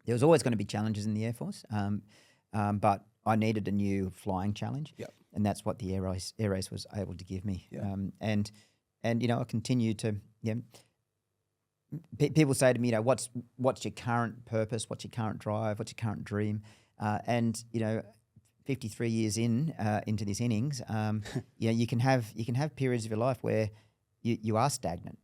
There was always going to be challenges in the Air Force, but I needed a new flying challenge. Yeah. And that's what the Air Race was able to give me. Yeah. And I continue to people say to me, what's your current purpose? What's your current drive? What's your current dream? And 53 years into this innings, you can have periods of your life where you are stagnant.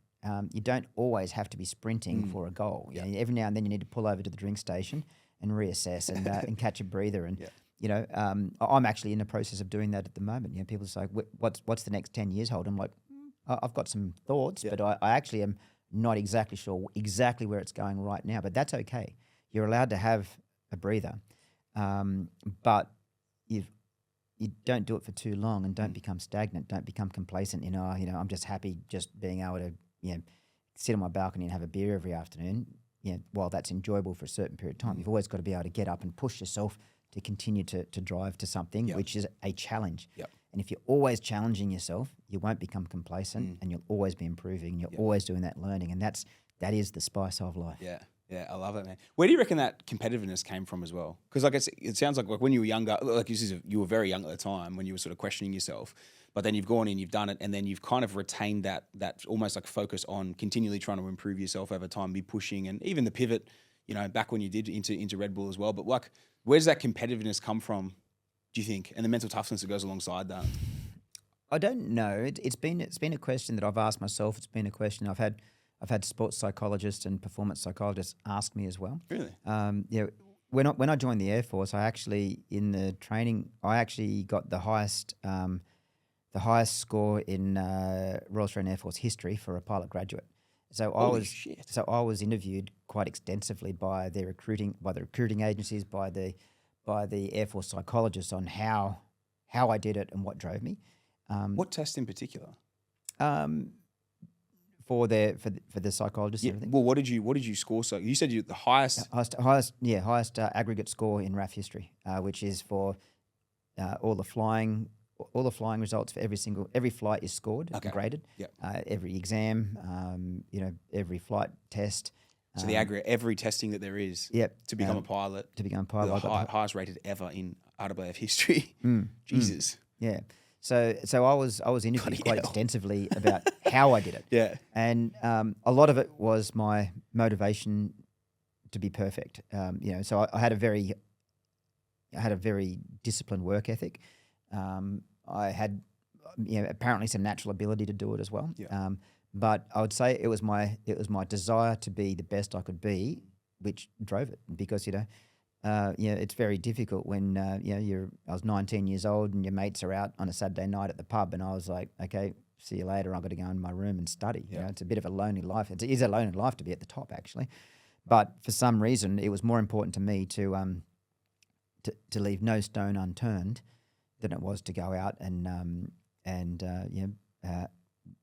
you don't always have to be sprinting for a goal. You know, every now and then you need to pull over to the drink station and reassess and catch a breather. And you know, I'm actually in the process of doing that at the moment. You know, people say, "What's the next 10 years hold?" I'm like, I've got some thoughts, but I actually am not exactly sure exactly where it's going right now. But that's okay. You're allowed to have a breather, but you don't do it for too long, and don't become stagnant. Don't become complacent. You know, I'm just happy just being able to, you know, sit on my balcony and have a beer every afternoon. You know, while that's enjoyable for a certain period of time, you've always got to be able to get up and push yourself to continue to drive to something which is a challenge. And if you're always challenging yourself, you won't become complacent, and you'll always be improving. You're always doing that learning, and that is the spice of life. Yeah, I love it, man. Where do you reckon that competitiveness came from as well? Because like it sounds like when you were younger, like you were very young at the time when you were sort of questioning yourself, but then you've gone in, you've done it, and then you've kind of retained that almost like focus on continually trying to improve yourself over time, be pushing, and even the pivot, you know, back when you did into Red Bull as well. But like, where does that competitiveness come from, do you think, and the mental toughness that goes alongside that? I don't know. It's been a question that I've asked myself. It's been a question I've had sports psychologists and performance psychologists ask me as well. Really? You know, when I joined the Air Force, I actually in the training got the highest score in Royal Australian Air Force history for a pilot graduate. So I was interviewed quite extensively by the recruiting agencies, by the Air Force psychologists on how I did it and what drove me. What test in particular? For the psychologists and everything. Well, what did you score? So you said you the highest aggregate score in RAAF history, which is for all the flying results for every flight is scored and graded. Every exam, you know, every flight test. So the aggregate, every testing that there is to become a pilot. The highest rated ever in RAAF history. Jesus. Yeah. So I was interviewed quite extensively about how I did it. Yeah. And a lot of it was my motivation to be perfect. You know, so I had a very disciplined work ethic. I had, you know, apparently some natural ability to do it as well. But I would say it was my desire to be the best I could be, which drove it. Because you know, it's very difficult when I was 19 years old and your mates are out on a Saturday night at the pub, and I was like, okay, see you later. I've got to go in my room and study. You know, it's a bit of a lonely life. It is a lonely life to be at the top, actually. But for some reason, it was more important to me to leave no stone unturned than it was to go out and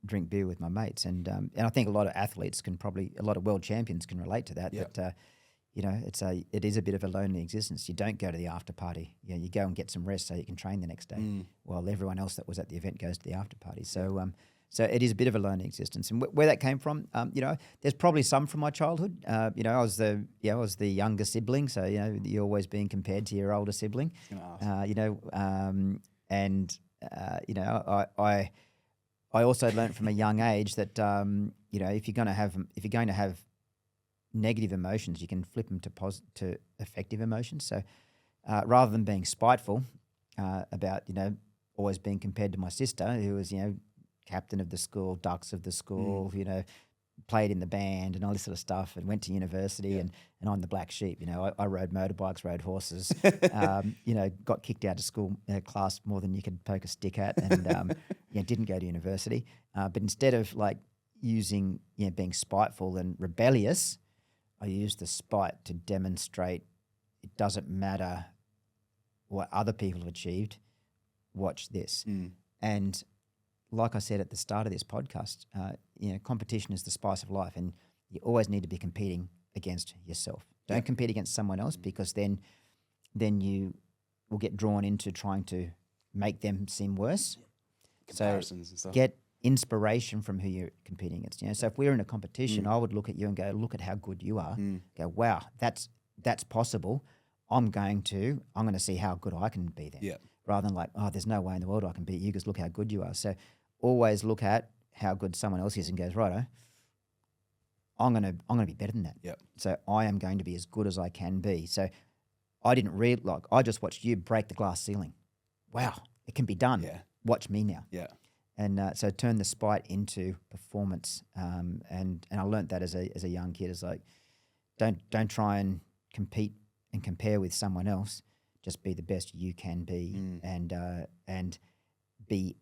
drink beer with my mates. And I think a lot of athletes a lot of world champions can relate to that. That you know, it is a bit of a lonely existence. You don't go to the after party. You know, you go and get some rest so you can train the next day, while everyone else that was at the event goes to the after party. So so it is a bit of a lonely existence. And where that came from, you know, there's probably some from my childhood. You know, I was the younger sibling, so you know, you're always being compared to your older sibling. You know, you know, I also learned from a young age that you know, if you're going to have negative emotions, you can flip them to effective emotions. So rather than being spiteful about, you know, always being compared to my sister, who was, you know, captain of the school, ducks of the school, you know, played in the band and all this sort of stuff, and went to university, and I'm the black sheep. You know, I rode motorbikes, rode horses, you know, got kicked out of school class more than you could poke a stick at, and you know, didn't go to university. But instead of like using, you know, being spiteful and rebellious, I used the spite to demonstrate it doesn't matter what other people have achieved. Watch this. And like I said at the start of this podcast, you know, competition is the spice of life, and you always need to be competing against yourself. Don't compete against someone else, because then you will get drawn into trying to make them seem worse. Comparisons and stuff. Get inspiration from who you're competing against. You know, so if we're in a competition, I would look at you and go, look at how good you are. Go, wow, that's possible. I'm going to see how good I can be then. Rather than like, oh, there's no way in the world I can beat you because look how good you are. So always look at how good someone else is and goes, righto, I'm gonna be better than that. So I am going to be as good as I can be. So I just watched you break the glass ceiling. Wow, it can be done. Watch me now. And so turn the spite into performance. And I learnt that as a young kid. It's like, don't try and compete and compare with someone else. Just be the best you can be, and be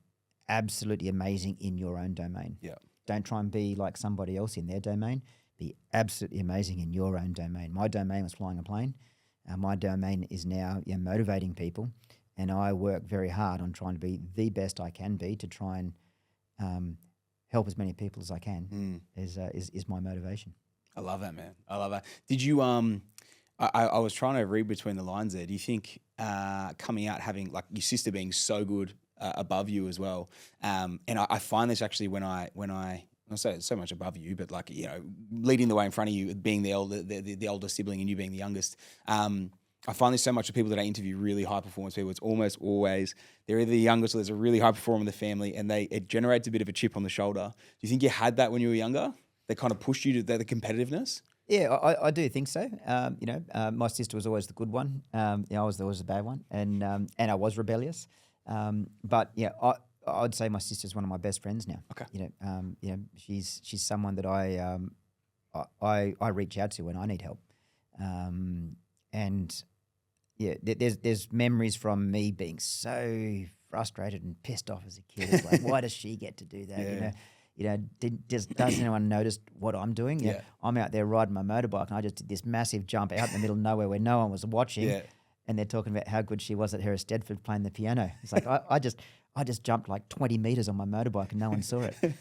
absolutely amazing in your own domain. Yeah. Don't try and be like somebody else in their domain. Be absolutely amazing in your own domain. My domain was flying a plane. My domain is now motivating people, and I work very hard on trying to be the best I can be to try and help as many people as I can. Is my motivation. I love that, man. I love that. Did you I was trying to read between the lines there. Do you think coming out having like your sister being so good above you as well, and I find this actually when I not so much above you, but like leading the way in front of you, being the older sibling and you being the youngest. I find this so much of people that I interview, really high performance people. It's almost always they're either the youngest or there's a really high performer in the family, and it generates a bit of a chip on the shoulder. Do you think you had that when you were younger? They kind of pushed you to the competitiveness. Yeah, I do think so. My sister was always the good one. I was always the bad one, and I was rebellious. But yeah, I'd say my sister's one of my best friends now. Okay. She's someone that I reach out to when I need help. And yeah, there's memories from me being so frustrated and pissed off as a kid. It's like, why does she get to do that? Yeah. Does anyone notice what I'm doing? Yeah. I'm out there riding my motorbike, and I just did this massive jump out in the middle of nowhere where no one was watching. Yeah. And they're talking about how good she was at Harris Stedford playing the piano. It's like, I just jumped like 20 meters on my motorbike and no one saw it. So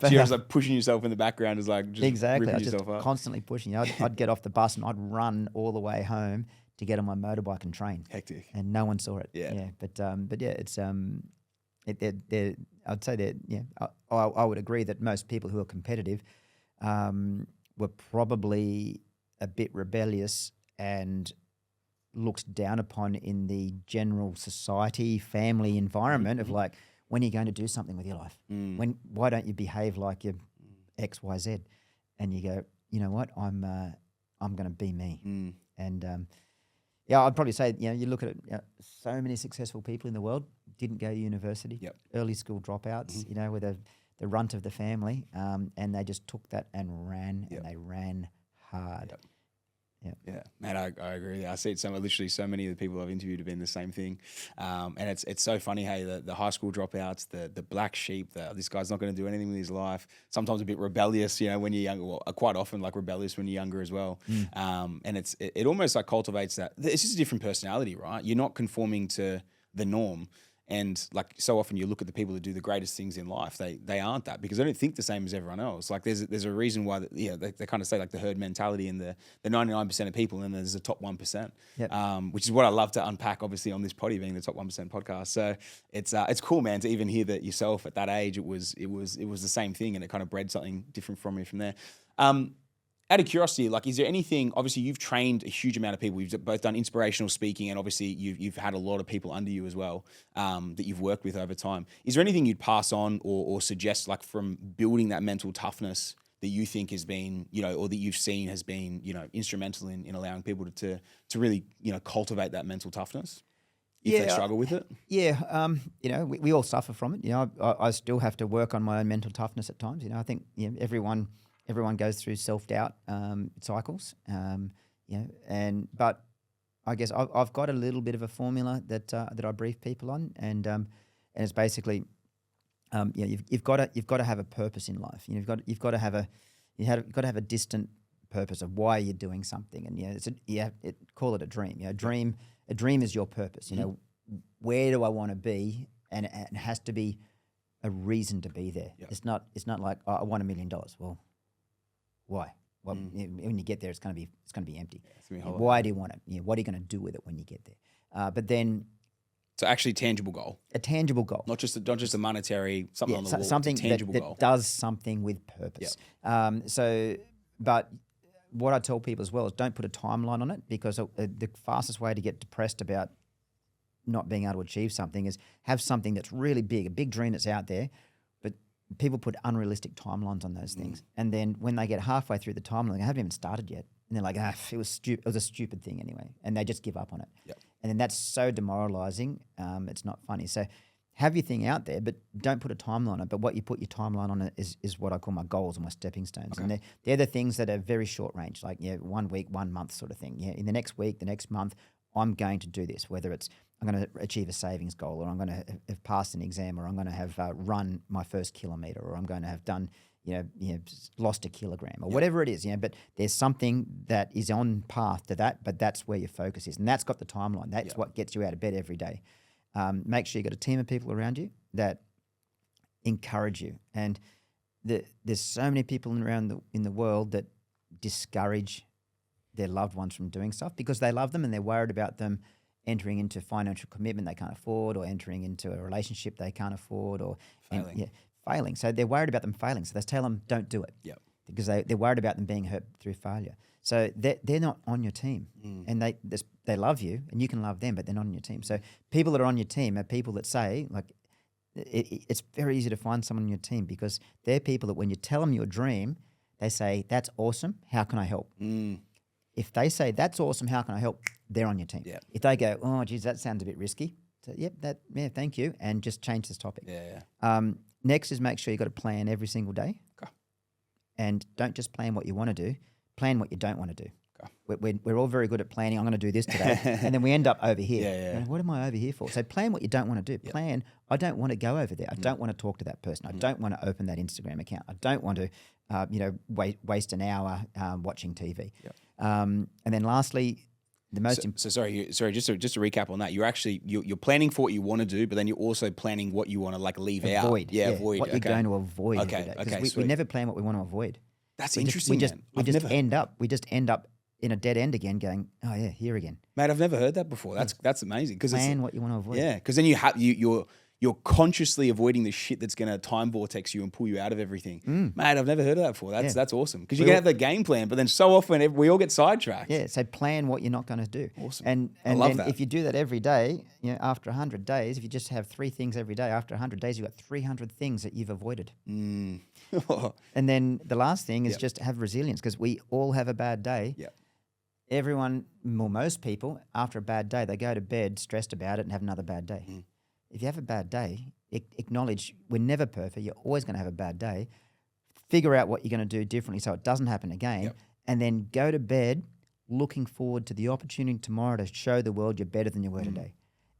you're just like pushing yourself in the background, is like just exactly. ripping I was yourself just up. Constantly pushing. I'd get off the bus and I'd run all the way home to get on my motorbike and train. Hectic. And no one saw it. Yeah. But yeah, it's I'd say that I would agree that most people who are competitive were probably a bit rebellious and looked down upon in the general society, family environment of like, when are you going to do something with your life? Why don't you behave like you're X, Y, Z? And you go, you know what? I'm going to be me. And I'd probably say, you look at it, so many successful people in the world didn't go to university, early school dropouts, with the runt of the family, and they just took that and ran, and they ran hard. Yeah, man, I agree. I see it literally so many of the people I've interviewed have been the same thing. And it's so funny, hey, the high school dropouts, the black sheep, this guy's not going to do anything with his life, sometimes a bit rebellious, when you're younger, well, quite often like rebellious when you're younger as well. And it almost like cultivates that. It's just a different personality, right? You're not conforming to the norm. And like so often you look at the people that do the greatest things in life, they aren't that, because they don't think the same as everyone else. Like there's a reason why they kind of say like the herd mentality and the 99% of people, and then there's the top 1%, which is what I love to unpack, obviously on this potty being the top 1% podcast. So it's cool, man, to even hear that yourself at that age, it was the same thing, and it kind of bred something different from you from there. Out of curiosity, like, is there anything, obviously you've trained a huge amount of people, you've both done inspirational speaking, and obviously you've had a lot of people under you as well, that you've worked with over time. Is there anything you'd pass on or suggest, like, from building that mental toughness that you think has been, or that you've seen has been, instrumental in allowing people to really, cultivate that mental toughness if they struggle with it? Yeah, we all suffer from it. I still have to work on my own mental toughness at times. I think everyone goes through self-doubt cycles, but I guess I've got a little bit of a formula that I brief people on, and it's basically, you've got to have a purpose in life. You've got to have a distant purpose of why you're doing something, and call it a dream. A dream is your purpose. Where do I want to be, and it has to be a reason to be there. Yep. It's not like, I want $1 million. Well, why? Well, when you get there, it's going to be empty. Why do you want it? What are you going to do with it when you get there? But then, so actually, tangible goal. A tangible goal, not just a monetary something on the wall. Something tangible that goal. Does something with purpose. Yep. But what I tell people as well is don't put a timeline on it, because the fastest way to get depressed about not being able to achieve something is have something that's really big, a big dream that's out there. People put unrealistic timelines on those things, and then when they get halfway through the timeline, they haven't even started yet, and they're like, it was stupid. It was a stupid thing anyway, and they just give up on it. Yep. And then that's so demoralizing. It's not funny. So have your thing out there, but don't put a timeline on it. But what you put your timeline on it is what I call my goals or my stepping stones. Okay. And they're the things that are very short range, like 1 week, 1 month sort of thing. Yeah, in the next week, the next month, I'm going to do this, whether it's I'm going to achieve a savings goal, or I'm going to have passed an exam, or I'm going to have run my first kilometre, or I'm going to have done, lost a kilogram, or whatever it is. But there's something that is on path to that, but that's where your focus is. And that's got the timeline. That's what gets you out of bed every day. Make sure you've got a team of people around you that encourage you. And there's so many people in the world that discourage their loved ones from doing stuff because they love them and they're worried about them entering into financial commitment they can't afford, or entering into a relationship they can't afford, or failing. So they're worried about them failing. So they tell them, don't do it. Yep. Because they're worried about them being hurt through failure. So they're not on your team, and they love you, and you can love them, but they're not on your team. So people that are on your team are people that say, like, it's very easy to find someone on your team because they're people that when you tell them your dream, they say, that's awesome, how can I help? If they say, that's awesome, how can I help? They're on your team. Yeah. If they go, oh, geez, that sounds a bit risky, so thank you, and just change this topic. Next is make sure you've got a plan every single day. Okay. And don't just plan what you want to do, plan what you don't want to do. Okay. We're all very good at planning, I'm going to do this today, and then we end up over here. And what am I over here for? So plan what you don't want to do. Plan, I don't want to go over there. I don't want to talk to that person. I don't want to open that Instagram account. I don't want to waste an hour watching TV. And then lastly, the most sorry, just to recap on that, you're planning for what you want to do, but then you're also planning what you want to leave out. Avoid. Avoid. What you're going to avoid. Okay. We never plan what we want to avoid. That's interesting. We just end up in a dead end again, going, oh yeah, here again. Mate, I've never heard that before. That's amazing. Plan what you want to avoid. Yeah, because then you're consciously avoiding the shit that's going to time vortex you and pull you out of everything. Mate, I've never heard of that before. That's awesome. Because you can have the game plan, but then so often we all get sidetracked. Yeah, so plan what you're not going to do. Awesome. And I love then that. if you do that every day, after 100 days, if you just have 3 things every day, after 100 days, you've got 300 things that you've avoided. And then the last thing is just have resilience, because we all have a bad day. Yeah. Everyone, well, most people, after a bad day, they go to bed stressed about it and have another bad day. If you have a bad day, acknowledge we're never perfect. You're always going to have a bad day. Figure out what you're going to do differently so it doesn't happen again. And then go to bed looking forward to the opportunity tomorrow to show the world you're better than you were today.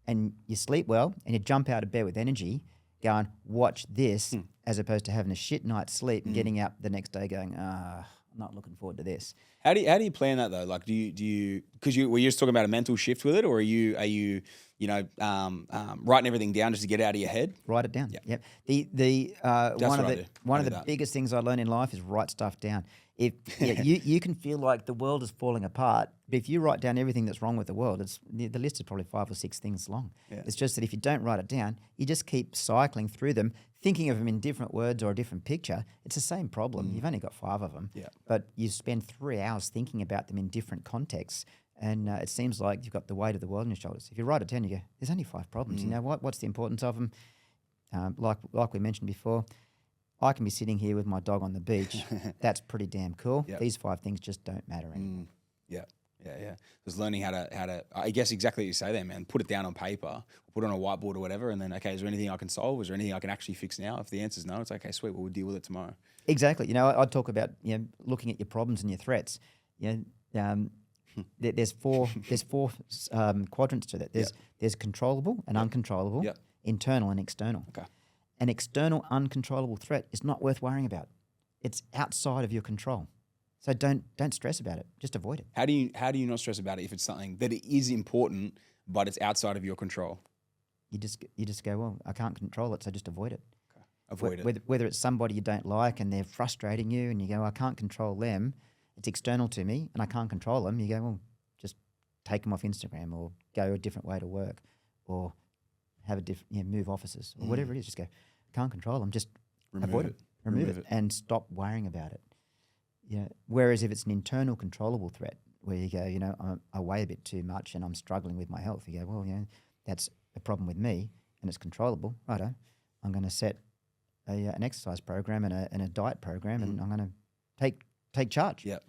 And you sleep well and you jump out of bed with energy going, watch this, as opposed to having a shit night's sleep and getting out the next day going, I'm not looking forward to this. How do you plan that though? Like, do you because were you just talking about a mental shift with it, or are you writing everything down just to get it out of your head? Write it down. Yep. One of the biggest things I learned in life is write stuff down. If you can feel like the world is falling apart, but if you write down everything that's wrong with the world, the list is probably 5 or 6 things long. Yeah. It's just that if you don't write it down, you just keep cycling through them, thinking of them in different words or a different picture. It's the same problem. You've only got 5 of them, but you spend 3 hours thinking about them in different contexts. And it seems like you've got the weight of the world on your shoulders. If you write it down, you go, there's only 5 problems. You know what? What's the importance of them? Like we mentioned before, I can be sitting here with my dog on the beach. That's pretty damn cool. Yep. These 5 things just don't matter anymore. Yeah. Just learning how to, I guess exactly what you say there, man. Put it down on paper, put it on a whiteboard or whatever, and then, okay, is there anything I can solve? Is there anything I can actually fix now? If the answer's no, it's okay, sweet, we'll deal with it tomorrow. Exactly. I'd talk about looking at your problems and your threats. There's four quadrants to that. There's controllable and uncontrollable, internal and external. Okay. An external uncontrollable threat is not worth worrying about. It's outside of your control. So don't stress about it. Just avoid it. How do you not stress about it if it's something that it is important but it's outside of your control? You just go, well, I can't control it, so just avoid it. Okay. Avoid it. Whether it's somebody you don't like and they're frustrating you and you go, I can't control them, it's external to me and I can't control them, you go, well, just take them off Instagram or go a different way to work or have a different, move offices or whatever it is. Just go, can't control them, just avoid it. Remove it and stop worrying about it. Whereas if it's an internal controllable threat where you go, I weigh a bit too much and I'm struggling with my health, you go, well, that's a problem with me and it's controllable. Righto, I'm going to set an exercise program and a diet program and I'm going to take charge. Yeah.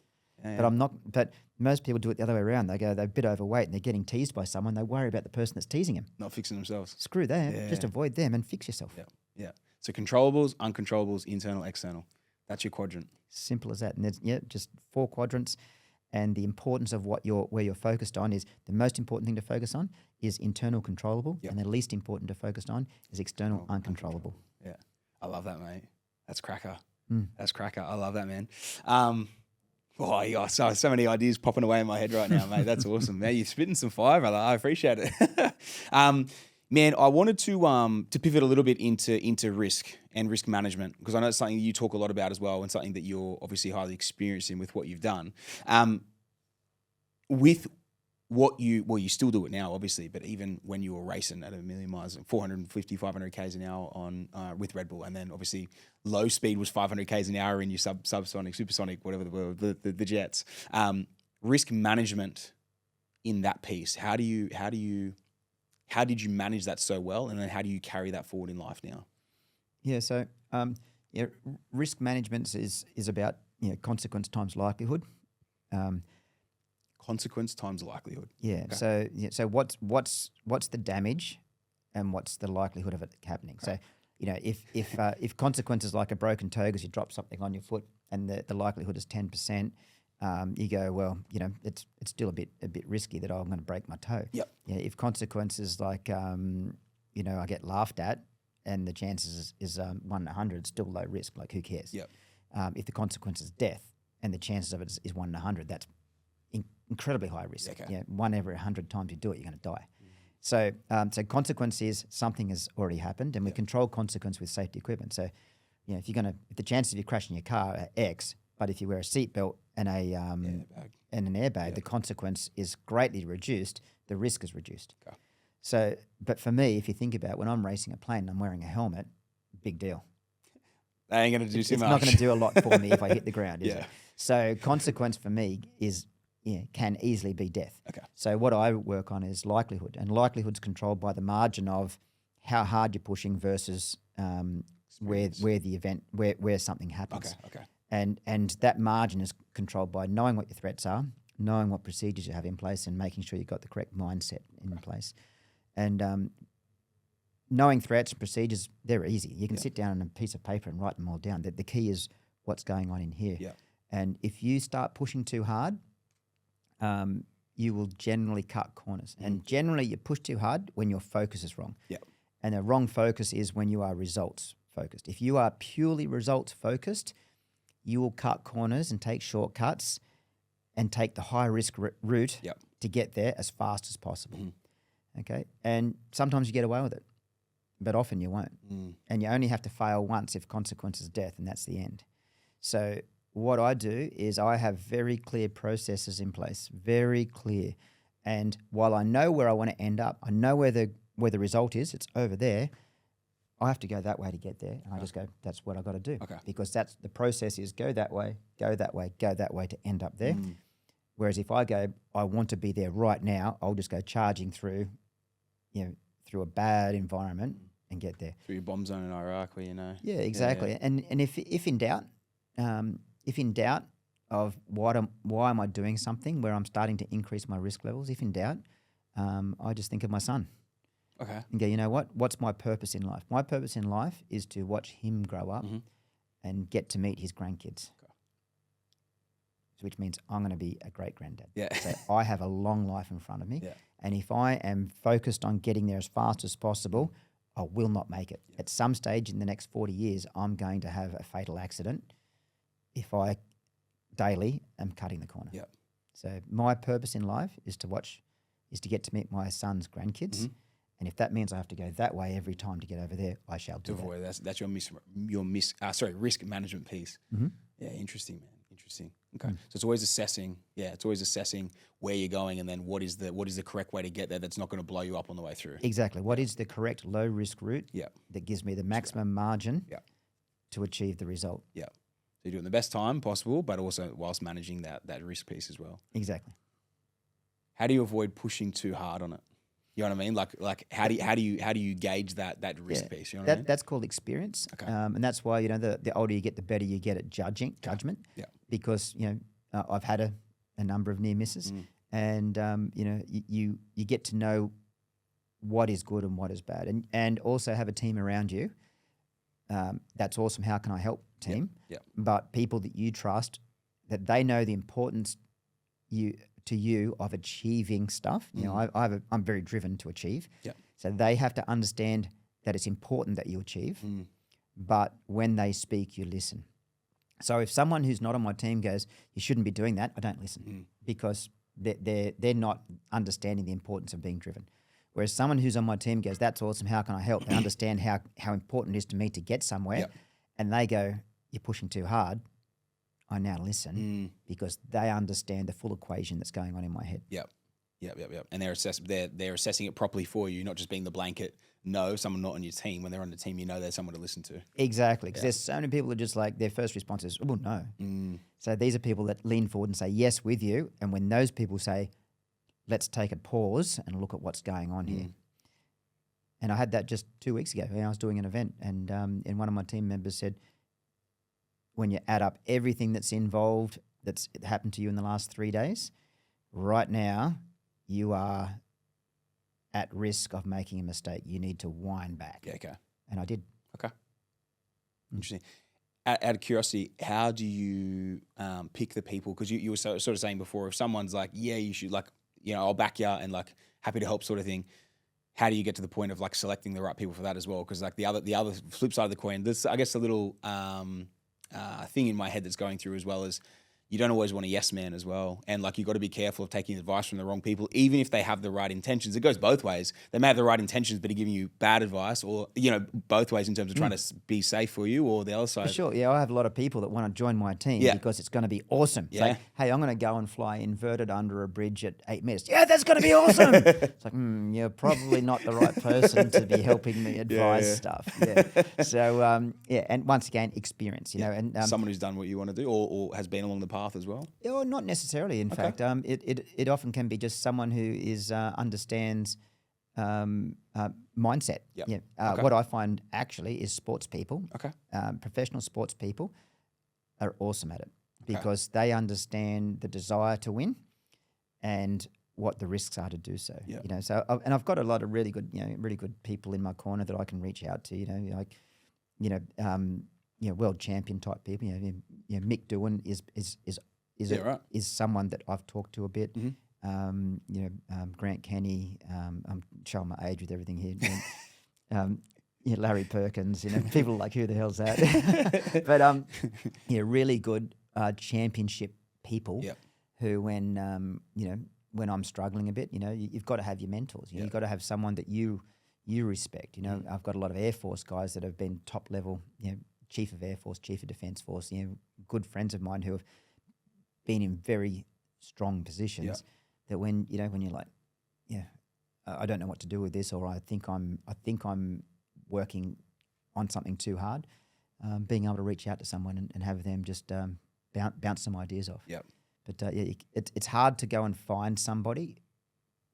But I'm not. But most people do it the other way around. They go, they're a bit overweight and they're getting teased by someone. They worry about the person that's teasing them. Not fixing themselves. Screw them. Just avoid them and fix yourself. Yeah. Yeah. So controllables, uncontrollables, internal, external. That's your quadrant. Simple as that. And there's just 4 quadrants. And the importance of where you're focused on is the most important thing to focus on is internal controllable, and the least important to focus on is external uncontrollable. Yeah, I love that, mate. That's cracker. That's cracker. I love that, man. So many ideas popping away in my head right now, mate. That's awesome, man. You're spitting some fire, brother. I appreciate it. Man, I wanted to pivot a little bit into risk and risk management, because I know it's something you talk a lot about as well, and something that you're obviously highly experienced in with what you've done. With what you still do it now, obviously, but even when you were racing at 1,000,000 miles, 450, 500 k's an hour on with Red Bull, and then obviously low speed was 500 k's an hour in your subsonic, supersonic, whatever the jets. Risk management in that piece. How did you manage that so well, and then how do you carry that forward in life now? Yeah, so risk management is about consequence times likelihood. Consequence times likelihood. Yeah. Okay. So what's the damage, and what's the likelihood of it happening? Okay. So if consequence is like a broken toe because you drop something on your foot, and the likelihood is 10%. You go, well, it's still a bit risky that I'm going to break my toe. Yep. Yeah. If consequences like I get laughed at, and the chances is 1 in 100, it's still low risk. Like, who cares? Yep. If the consequence is death, and the chances of it is 1 in 100, that's incredibly high risk. Okay. Yeah. 1 every 100 times you do it, you're going to die. So consequence is something has already happened, and we control consequence with safety equipment. So, if the chances of you crashing your car are X, but if you wear a seatbelt and an airbag, the consequence is greatly reduced. The risk is reduced. Okay. So, but for me, if you think about it, when I'm racing a plane and I'm wearing a helmet, big deal. That ain't going to do too much. It's not going to do a lot for me if I hit the ground, is it? So consequence for me can easily be death. Okay. So what I work on is likelihood, and likelihood's controlled by the margin of how hard you're pushing versus where the event where something happens. Okay. And that margin is controlled by knowing what your threats are, knowing what procedures you have in place, and making sure you've got the correct mindset in place. And knowing threats and procedures, they're easy. You can sit down on a piece of paper and write them all down. The key is what's going on in here. Yeah. And if you start pushing too hard, you will generally cut corners. And generally you push too hard when your focus is wrong. Yeah. And the wrong focus is when you are results focused. If you are purely results focused, you will cut corners and take shortcuts and take the high risk route to get there as fast as possible. Okay. And sometimes you get away with it, but often you won't. And you only have to fail once if consequence is death, and that's the end. So what I do is I have very clear processes in place, very clear. And while I know where I want to end up, I know where the result is, it's over there, I have to go that way to get there. And I just go, that's what I've got to do. Okay. Because that's the process is go that way, go that way, go that way to end up there. Whereas if I go, I want to be there right now, I'll just go charging through a bad environment and get there. Through your bomb zone in Iraq where Yeah, exactly. Yeah. And if in doubt, of why am I doing something where I'm starting to increase my risk levels, if in doubt, I just think of my son. Okay. And go, you know what? What's my purpose in life? My purpose in life is to watch him grow up and get to meet his grandkids. Okay. Which means I'm going to be a great granddad. Yeah. So I have a long life in front of me. Yeah. And if I am focused on getting there as fast as possible, I will not make it. Yeah. At some stage in the next 40 years, I'm going to have a fatal accident if I daily am cutting the corner. Yeah. So my purpose in life is to get to meet my son's grandkids. And if that means I have to go that way every time to get over there, I shall do that. That's your risk management piece. Yeah, interesting, man. Interesting. Okay. So it's always assessing. Yeah, it's always assessing where you're going, and then what is the correct way to get there that's not going to blow you up on the way through. Exactly. What is the correct low risk route that gives me the maximum margin to achieve the result? Yeah. So you're doing the best time possible, but also whilst managing that risk piece as well. Exactly. How do you avoid pushing too hard on it? You know what I mean? Like how do you gauge that risk piece? You know what I mean? That's called experience. Okay. And that's why the older you get, the better you get at judgment. Yeah. Because I've had a number of near misses, and you get to know what is good and what is bad, and also have a team around you. That's awesome. How can I help, team? Yep. But people that you trust, that they know the importance to you of achieving stuff. You know, I'm very driven to achieve. Yep. So they have to understand that it's important that you achieve. But when they speak, you listen. So if someone who's not on my team goes, you shouldn't be doing that, I don't listen because they're not understanding the importance of being driven. Whereas someone who's on my team goes, that's awesome, how can I help? They understand how important it is to me to get somewhere. And they go, you're pushing too hard. I now listen because they understand the full equation that's going on in my head. Yep. And they're assessing it properly for you, not just being the blanket no, someone not on your team. When they're on the team, you know there's someone to listen to. Exactly, because there's so many people that just like their first response is, oh, no. So these are people that lean forward and say yes with you. And when those people say, let's take a pause and look at what's going on here. And I had that just 2 weeks ago when I was doing an event, and one of my team members said, when you add up everything that's involved, that's happened to you in the last 3 days, right now you are at risk of making a mistake. You need to wind back. Yeah, okay. And I did. Okay. Interesting. Out of curiosity, how do you pick the people? Because you were sort of saying before, if someone's like, yeah, you should, like, you know, I'll back you and like happy to help sort of thing. How do you get to the point of like selecting the right people for that as well? Because like the other flip side of the coin, there's I guess a little thing in my head that's going through as well as you don't always want a yes man as well. And like, you got to be careful of taking advice from the wrong people, even if they have the right intentions. It goes both ways. They may have the right intentions, but are giving you bad advice, or, you know, both ways in terms of trying to be safe for you, or the other side. For sure. Yeah, I have a lot of people that want to join my team because it's going to be awesome. It's like, hey, I'm going to go and fly inverted under a bridge at 8 meters. Yeah, that's going to be awesome. It's like, you're probably not the right person to be helping me advise stuff. Yeah. So, and once again, experience, you know. And someone who's done what you want to do or has been along the path as well? Or not necessarily, in fact. It often can be just someone who is understands mindset. Yep. Yeah. What I find actually is sports people, professional sports people are awesome at it because they understand the desire to win and what the risks are to do so. Yep. You know, so I've got a lot of really good people in my corner that I can reach out to. You know, like world champion type people. You know, Mick Doohan is someone that I've talked to a bit. Grant Kenny. I'm showing my age with everything here. Larry Perkins. You know, people are like, who the hell's that? But really good championship people who, when I'm struggling a bit, you know, you've got to have your mentors. You've got to have someone that you respect. You know, I've got a lot of Air Force guys that have been top level. You know, Chief of Air Force, Chief of Defence Force. You know, good friends of mine who have been in very strong positions that when you're like, I don't know what to do with this, or I think I'm working on something too hard, being able to reach out to someone and have them just bounce some ideas off. Yep. But it's hard to go and find somebody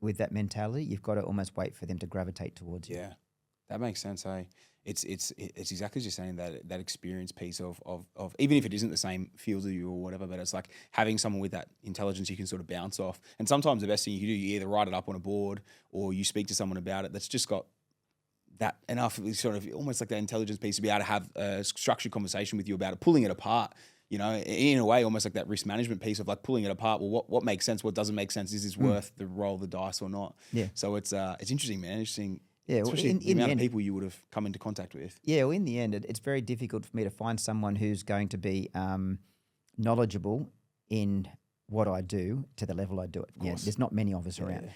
with that mentality. You've got to almost wait for them to gravitate towards you. Yeah, that makes sense. It's exactly as you're saying, that experience piece of even if it isn't the same field as you or whatever, but it's like having someone with that intelligence you can sort of bounce off. And sometimes the best thing you can do, you either write it up on a board or you speak to someone about it that's just got that enough sort of almost like that intelligence piece to be able to have a structured conversation with you about it, pulling it apart. You know, in a way, almost like that risk management piece of like pulling it apart. Well, what makes sense? What doesn't make sense? Is this worth the roll of the dice or not? Yeah. So it's interesting, man. Interesting. Yeah, especially the amount of people you would have come into contact with. Yeah, well, in the end, it's very difficult for me to find someone who's going to be knowledgeable in what I do to the level I do it. Yeah, there's not many of us around.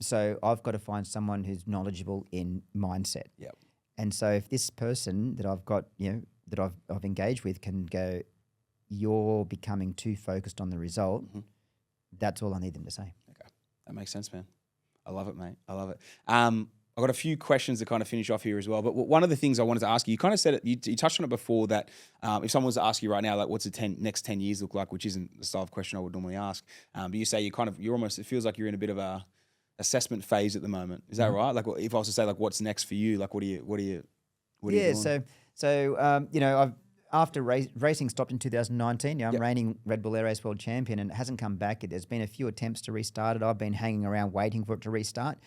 So I've got to find someone who's knowledgeable in mindset. Yep. And so if this person that I've got, that I've engaged with can go, you're becoming too focused on the result, that's all I need them to say. Okay, that makes sense, man. I love it, mate. I love it. I've got a few questions to kind of finish off here as well. But one of the things I wanted to ask you, you kind of said it, you touched on it before, that if someone was to ask you right now, like, what's the next 10 years look like, which isn't the style of question I would normally ask. But you say you're almost, it feels like you're in a bit of a assessment phase at the moment. Is that right? Like, if I was to say, like, what's next for you? Like, what are you doing? So after racing stopped in 2019, I'm Yep. reigning Red Bull Air Race World Champion, and it hasn't come back. There's been a few attempts to restart it. I've been hanging around waiting for it to restart.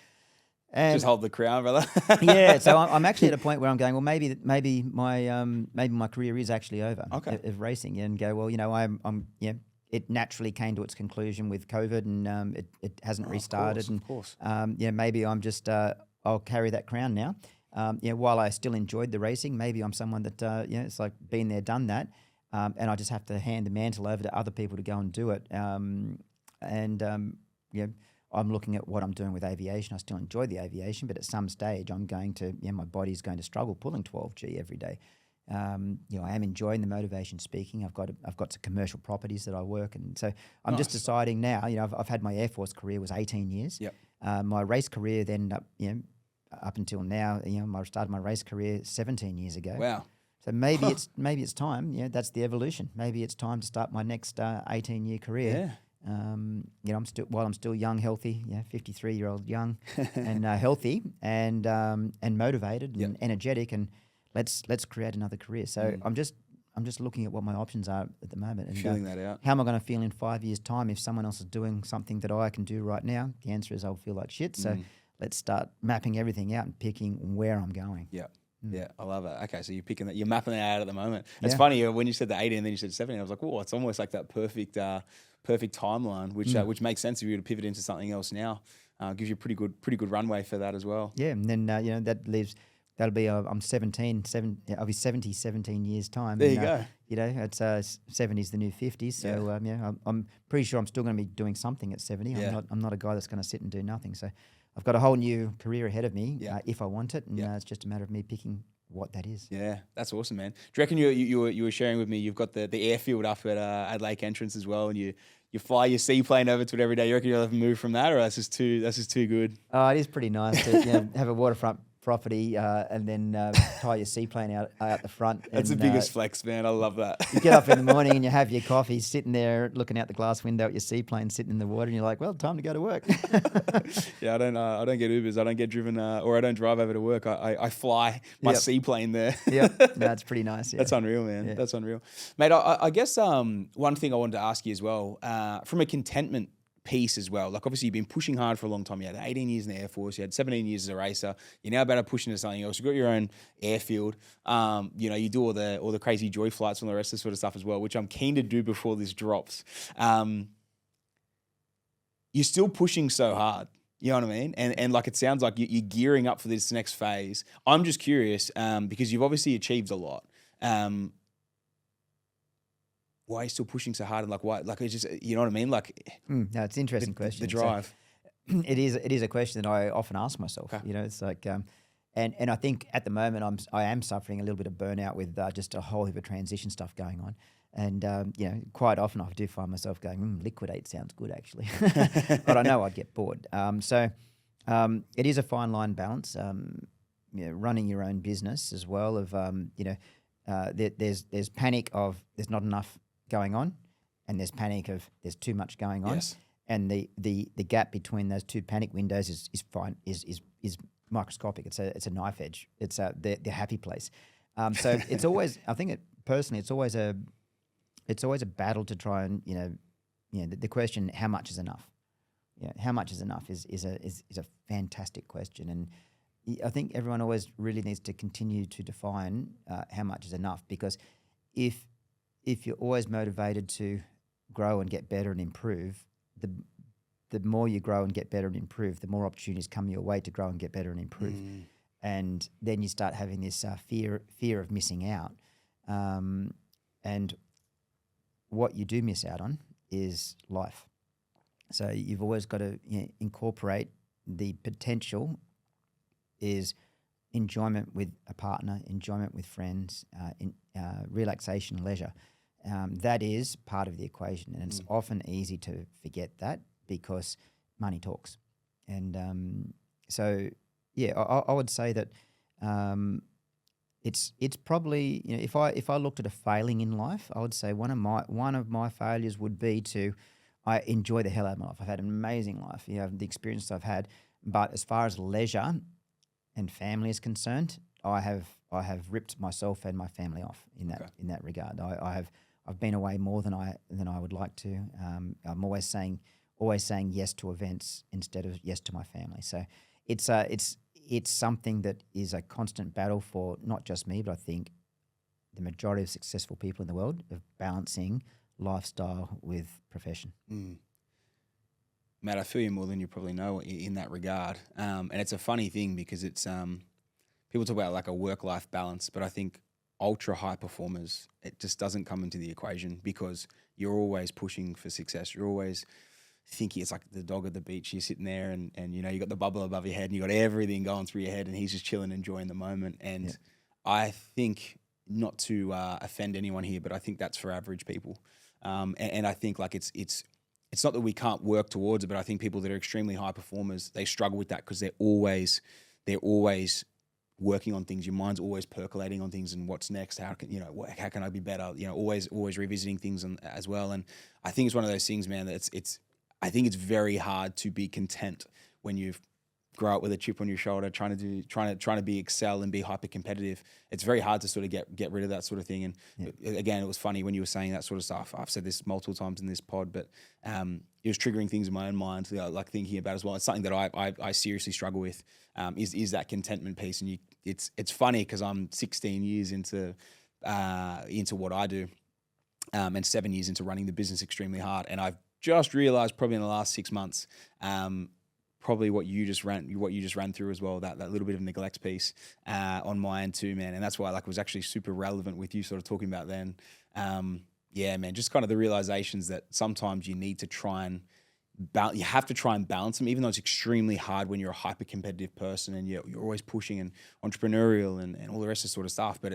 And Just hold the crown, brother. yeah, so I'm actually at a point where I'm going, well, maybe my career is actually over of racing, and go, well, I'm it naturally came to its conclusion with COVID, and it hasn't restarted. Of course. Maybe I'm just I'll carry that crown now. While I still enjoyed the racing, maybe I'm someone that it's like been there, done that, and I just have to hand the mantle over to other people to go and do it. I'm looking at what I'm doing with aviation. I still enjoy the aviation, but at some stage, I'm going to my body's going to struggle pulling 12G every day. I am enjoying the motivation speaking. I've got some commercial properties that I work, and so I'm just deciding now. I've had my Air Force career was 18 years. Yep. My race career then up until now, I started my race career 17 years ago. Wow. So maybe it's time. That's the evolution. Maybe it's time to start my next 18-year career. Yeah. I'm still young, healthy, 53-year-old young and healthy and motivated and energetic, and let's create another career. So I'm just looking at what my options are at the moment and feeling that out. How am I going to feel in 5 years' time if someone else is doing something that I can do right now? The answer is I'll feel like shit. So let's start mapping everything out and picking where I'm going. Yeah. Yeah, I love it. Okay, so you're picking that, you're mapping that out at the moment. It's funny when you said the 18 and then you said 17. I was like, oh, it's almost like that perfect timeline, which makes sense if you were to pivot into something else now. Gives you a pretty good runway for that as well. Yeah, and then that leaves. That'll be I'm 17. I'll be 70, 17 years time. There you go. It's 70's the new 50s. So I'm pretty sure I'm still going to be doing something at 70. Yeah. I'm not a guy that's going to sit and do nothing. So I've got a whole new career ahead of me if I want it, and it's just a matter of me picking what that is. Yeah, that's awesome, man. Do you reckon you were sharing with me? You've got the airfield up at Lake Entrance as well, and you fly your seaplane over to it every day. You reckon you'll have to move from that, or that's just too good? Oh, it is pretty nice to have a waterfront property and then tie your seaplane out the front. That's the biggest flex, man. I love that. You get up in the morning and you have your coffee, sitting there looking out the glass window at your seaplane sitting in the water, and you're like, well, time to go to work. Yeah, I don't get Ubers. I don't get driven, or I don't drive over to work. I fly my seaplane there. Yeah, that's pretty nice. Yeah. That's unreal, man. Yeah. That's unreal, mate. I guess one thing I wanted to ask you as well, from a contentment piece as well. Like, obviously you've been pushing hard for a long time. You had 18 years in the Air Force. You had 17 years as a racer. You're now about to push into something else. You've got your own airfield. You do all the crazy joy flights and the rest of the sort of stuff as well, which I'm keen to do before this drops. You're still pushing so hard. You know what I mean? And like, it sounds like you're gearing up for this next phase. I'm just curious, because you've obviously achieved a lot. Why are you still pushing so hard? And like, why? Like, it's just, you know what I mean? Like, no, it's an interesting question. The drive. So, it is a question that I often ask myself. Okay. It's like, and I think at the moment I am suffering a little bit of burnout with just a whole heap of transition stuff going on. And, quite often I do find myself going, liquidate sounds good actually. But I know I'd get bored. So it is a fine line balance, running your own business as well of, there's panic of there's not enough going on, and there's panic of there's too much going on. Yes. And the gap between those two panic windows is microscopic. It's a knife edge. It's the happy place. So it's always, I think it's always a battle to try and the question, how much is enough? Yeah, how much is enough is a fantastic question, and I think everyone always really needs to continue to define how much is enough, because if you're always motivated to grow and get better and improve, the more you grow and get better and improve, the more opportunities come your way to grow and get better and improve. And then you start having this fear of missing out. And what you do miss out on is life. So you've always got to incorporate the potential is enjoyment with a partner, enjoyment with friends, relaxation and leisure. That is part of the equation, and it's often easy to forget that because money talks. And I would say that it's probably, if I looked at a failing in life, I would say one of my failures would be I enjoy the hell out of my life. I've had an amazing life, the experiences I've had, but as far as leisure and family is concerned, I have ripped myself and my family off in that regard. I've been away more than I would like to. I'm always saying yes to events instead of yes to my family. So it's something that is a constant battle for not just me, but I think the majority of successful people in the world of balancing lifestyle with profession. Matt, I feel you more than you probably know in that regard. And it's a funny thing because it's people talk about like a work-life balance, but I think ultra high performers, it just doesn't come into the equation because you're always pushing for success. You're always thinking it's like the dog at the beach. You're sitting there and you know, you got the bubble above your head and you got everything going through your head and he's just chilling, enjoying the moment. And I think, not to offend anyone here, but I think that's for average people. And I think like it's not that we can't work towards it, but I think people that are extremely high performers, they struggle with that because they're always working on things. Your mind's always percolating on things and what's next. How can I be better? You know, always revisiting things as well. And I think it's one of those things, man, that I think it's very hard to be content when you've grow up with a chip on your shoulder, trying to be excel and be hyper competitive. It's very hard to sort of get rid of that sort of thing. And again, it was funny when you were saying that sort of stuff. I've said this multiple times in this pod, but it was triggering things in my own mind, like thinking about as well. It's something that I seriously struggle with. Is that contentment piece? And it's funny because I'm 16 years into what I do, and 7 years into running the business extremely hard, and I've just realized probably in the last 6 months. Probably what you just ran through as well, that little bit of neglect piece on my end too, man. And that's why like it was actually super relevant with you sort of talking about then. Yeah, man, just kind of the realizations that sometimes you need to try and you have to try and balance them, even though it's extremely hard when you're a hyper competitive person and you're always pushing and entrepreneurial and all the rest of sort of stuff. But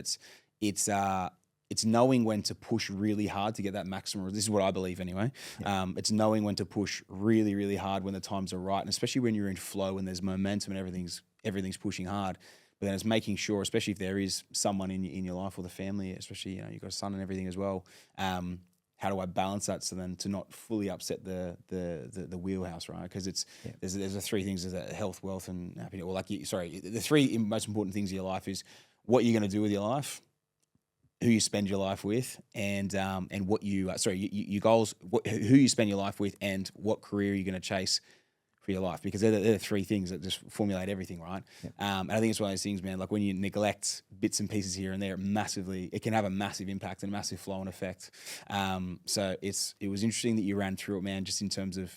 it's knowing when to push really hard to get that maximum. This is what I believe anyway. Yeah. It's knowing when to push really, really hard when the times are right, and especially when you're in flow and there's momentum and everything's pushing hard. But then it's making sure, especially if there is someone in your life or the family, especially you've got a son and everything as well. How do I balance that so then to not fully upset the wheelhouse, right? Because there's the three things: there's health, wealth, and happiness. Or the three most important things in your life is what you're going to do with your life, who you spend your life with, and what your goals, who you spend your life with, and what career you're going to chase for your life, because they're the three things that just formulate everything, right? Yep. And I think it's one of those things, man, like when you neglect bits and pieces here and there, it can have a massive impact and a massive flow and effect. So it was interesting that you ran through it, man, just in terms of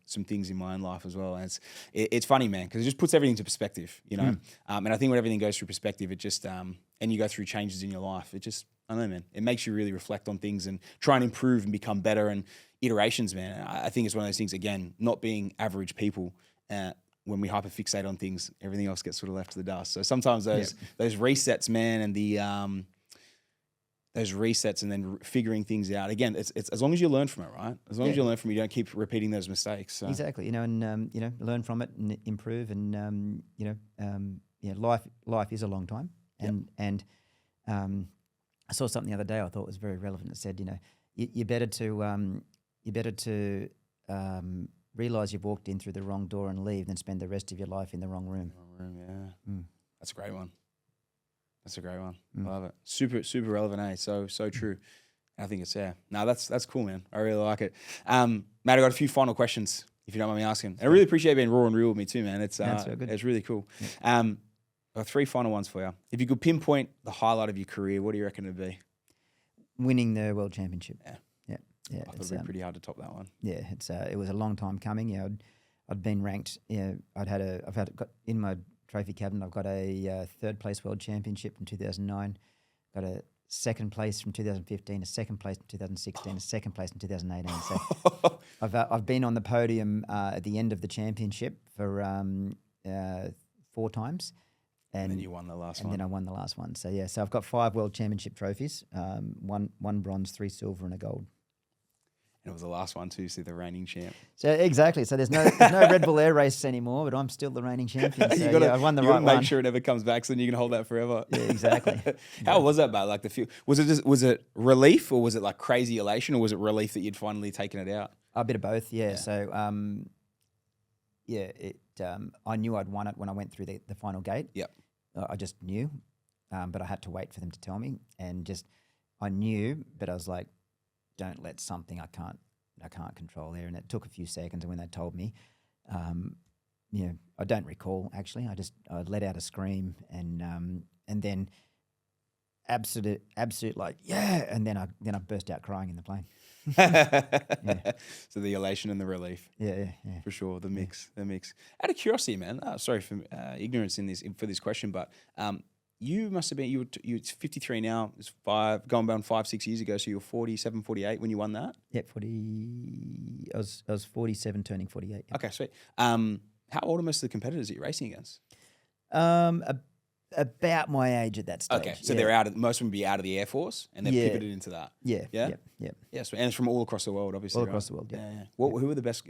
some things in my own life as well. And it's funny, man, because it just puts everything into perspective, you know? And I think when everything goes through perspective, it just, and you go through changes in your life, it just, I don't know, man, it makes you really reflect on things and try and improve and become better. And iterations, man, I think it's one of those things, again, not being average people. When we hyperfixate on things, everything else gets sort of left to the dust. So sometimes those resets, man, and those resets and then figuring things out. Again, it's as long as you learn from it, right? As long as you learn from it, you don't keep repeating those mistakes. So. Exactly, and learn from it and improve. And life is a long time. And I saw something the other day I thought was very relevant. It said, you're better to realize you've walked in through the wrong door and leave than spend the rest of your life in the wrong room. That's a great one. I love it. Super, super relevant, eh? So true. I think it's, No, that's cool, man. I really like it. Matt, I got a few final questions, if you don't mind me asking. And I really appreciate being raw and real with me too, man. It's so good. It's really cool. Yeah. I've got three final ones for you. If you could pinpoint the highlight of your career, what do you reckon it'd be? Winning the World Championship. Yeah. I thought it'd be pretty hard to top that one. Yeah, it was a long time coming. I'd been ranked. I've got in my trophy cabinet. I've got a third place World Championship in 2009. Got a second place from 2015, a second place in 2016, a second place in 2018. So I've been on the podium at the end of the championship for 4 times. And then you won the last one. And then I won the last one. So so I've got 5 World Championship trophies, one bronze, 3 silver, and a gold. And it was the last one too, so the reigning champ. So exactly. So there's no Red Bull Air Race anymore, but I'm still the reigning champion. So I won the right one. You got to make sure it never comes back, so then you can hold that forever. Yeah, exactly. How was that about? Like the feel? Was it relief, or was it like crazy elation, or was it relief that you'd finally taken it out? A bit of both. Yeah. So I knew I'd won it when I went through the final gate. Yep. I just knew, but I had to wait for them to tell me, and I knew, but I was like, don't let something I can't control there. And it took a few seconds, and when they told me, I don't recall actually. I let out a scream, and then absolute like yeah, and then I burst out crying in the plane. Yeah. So the elation and the relief. Yeah. For sure, the mix. Out of curiosity, man. Sorry for ignorance for this question, but you must have been you're 53 now. It's going down 5-6 years ago. So you're 47, 48 when you won that. Yeah, 40. I was 47, turning 48. Yeah. Okay, sweet. How old are most of the competitors that you're racing against? About my age at that stage. Okay, so they're most of them be out of the Air Force, and they've pivoted into that. Yeah. So, and it's from all across the world, obviously. All across the world. Yeah. Who were the best?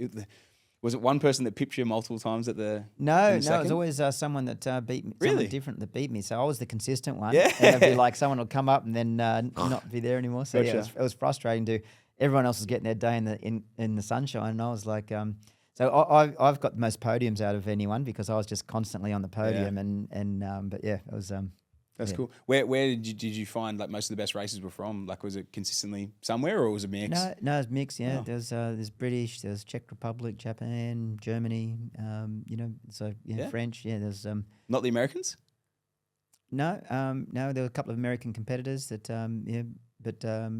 Was it one person that pipped you multiple times at the? No, in the it second? was always someone that beat me. Really? Someone different that beat me. So I was the consistent one. Yeah. And it'd be like someone would come up and then not be there anymore. So Gotcha. it was frustrating to. Everyone else was getting their day in the sunshine, and I was like. So I've got the most podiums out of anyone because I was just constantly on the podium, but yeah, it was. That's cool. Where did you find like most of the best races were from? Like, was it consistently somewhere, or was it mixed? No, it's mixed. Yeah, Oh. there's British, there's Czech Republic, Japan, Germany. French. Yeah, there's Not the Americans. no, there were a couple of American competitors that Wow.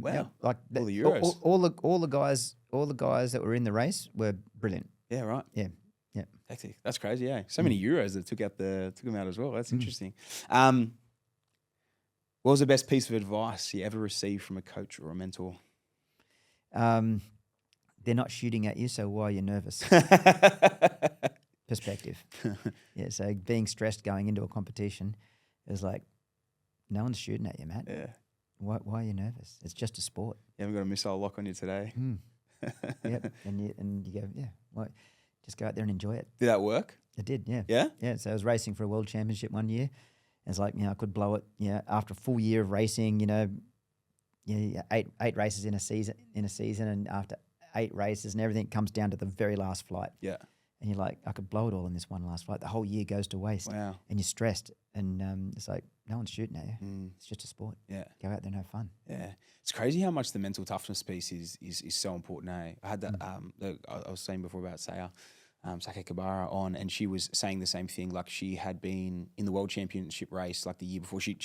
yeah, like All the Euros. all the guys that were in the race were brilliant. Yeah, right. Yeah. Hectic. That's crazy. Yeah, so many Euros that took them out as well. That's interesting. What was the best piece of advice you ever received from a coach or a mentor? They're not shooting at you, so why are you nervous? Perspective. Yeah, so being stressed going into a competition is like, no one's shooting at you, Matt. Yeah. Why are you nervous? It's just a sport. You haven't got a missile lock on you today. Yep. And you go, yeah, well, just go out there and enjoy it. Did that work? It did, yeah. Yeah? Yeah, so I was racing for a world championship one year. It's like, I could blow it, after a full year of racing, eight races in a season, and after 8 races and everything comes down to the very last flight. Yeah. And you're like, I could blow it all in this one last flight. The whole year goes to waste. Wow. And you're stressed. And it's like, no one's shooting at you. It's just a sport. Yeah. Go out there and have fun. Yeah. It's crazy how much the mental toughness piece is so important, eh? I had that, I was saying before about Saya, Sake Kabara on, and she was saying the same thing. Like, she had been in the world championship race like the year before. She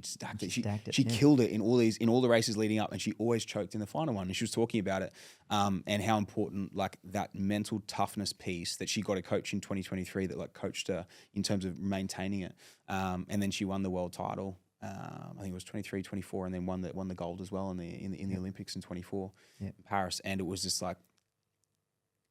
stacked it. She killed it in all the races leading up, and she always choked in the final one. And she was talking about it, and how important like that mental toughness piece that she got a coach in 2023 that like coached her in terms of maintaining it. And then she won the world title. I think it was 23, 24, and then won the gold as well in the Olympics in 24 in Paris. And it was just like,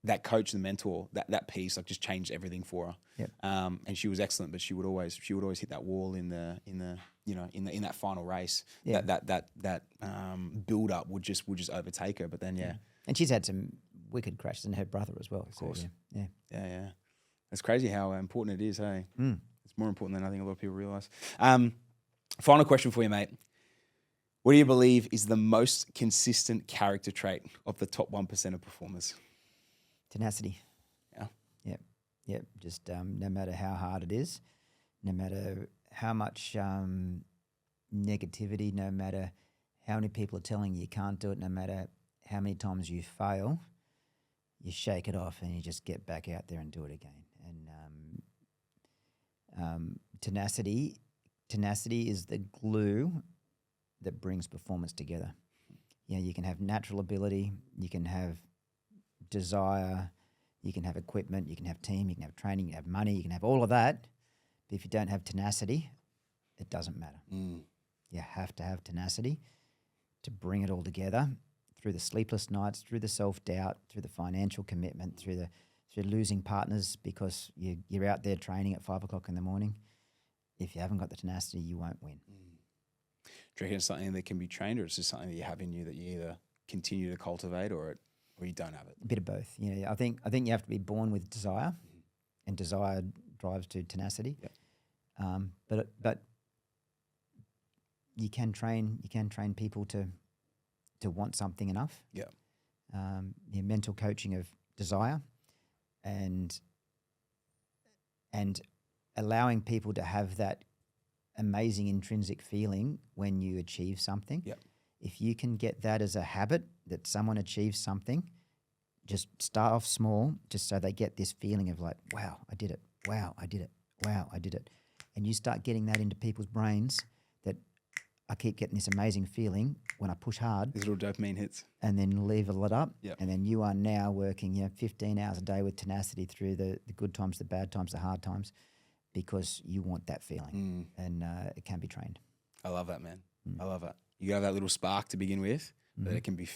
that coach, the mentor, that piece like just changed everything for her. Yep. And she was excellent, but she would always hit that wall in that final race. Yeah. That build up would just overtake her. But then And she's had some wicked crashes, and her brother as well. Of course. Yeah. It's crazy how important it is. Hey, it's more important than I think a lot of people realize. Final question for you, mate. What do you believe is the most consistent character trait of the top 1% of performers? Tenacity. Yeah. Yep. Just no matter how hard it is, no matter how much negativity, no matter how many people are telling you can't do it, no matter how many times you fail, you shake it off and you just get back out there and do it again. And tenacity is the glue that brings performance together. You can have natural ability, you can have desire, you can have equipment, you can have team, you can have training, you can have money, you can have all of that. But if you don't have tenacity, it doesn't matter. You have to have tenacity to bring it all together through the sleepless nights, through the self-doubt, through the financial commitment, through losing partners because you're out there training at 5 o'clock in the morning. If you haven't got the tenacity, you won't win. Do you reckon it's something that can be trained, or it's just something that you have in you that you either continue to cultivate or you don't have it? A bit of both. I think you have to be born with desire, and desire drives to tenacity. Yep. But you can train people to want something enough. Yeah. Mental coaching of desire, and allowing people to have that amazing intrinsic feeling when you achieve something. Yep. If you can get that as a habit, that someone achieves something, just start off small, just so they get this feeling of like, wow, I did it. Wow, I did it. Wow, I did it. And you start getting that into people's brains that I keep getting this amazing feeling when I push hard. These little dopamine hits. And then level it up. Yep. And then you are now working 15 hours a day with tenacity through the good times, the bad times, the hard times, because you want that feeling. And it can be trained. I love that, man. I love it. You got that little spark to begin with, but it can be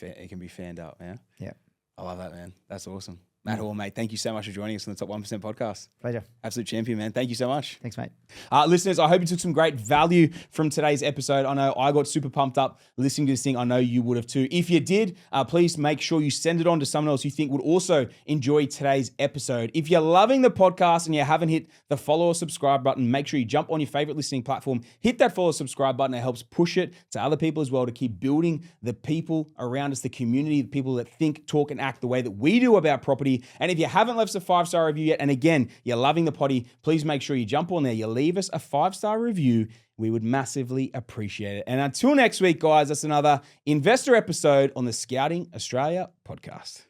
fanned out, yeah? Yeah. I love that, man. That's awesome. Matt Hall, mate, thank you so much for joining us on the Top 1% podcast. Pleasure. Absolute champion, man. Thank you so much. Thanks, mate. Listeners, I hope you took some great value from today's episode. I know I got super pumped up listening to this thing. I know you would have too. If you did, please make sure you send it on to someone else you think would also enjoy today's episode. If you're loving the podcast and you haven't hit the follow or subscribe button, make sure you jump on your favorite listening platform, hit that follow or subscribe button. It helps push it to other people as well to keep building the people around us, the community, the people that think, talk, and act the way that we do about property. And if you haven't left us a 5-star review yet, and again, you're loving the potty, please make sure you jump on there, you leave us a 5-star review. We would massively appreciate it. And until next week, guys, that's another investor episode on the Scouting Australia podcast.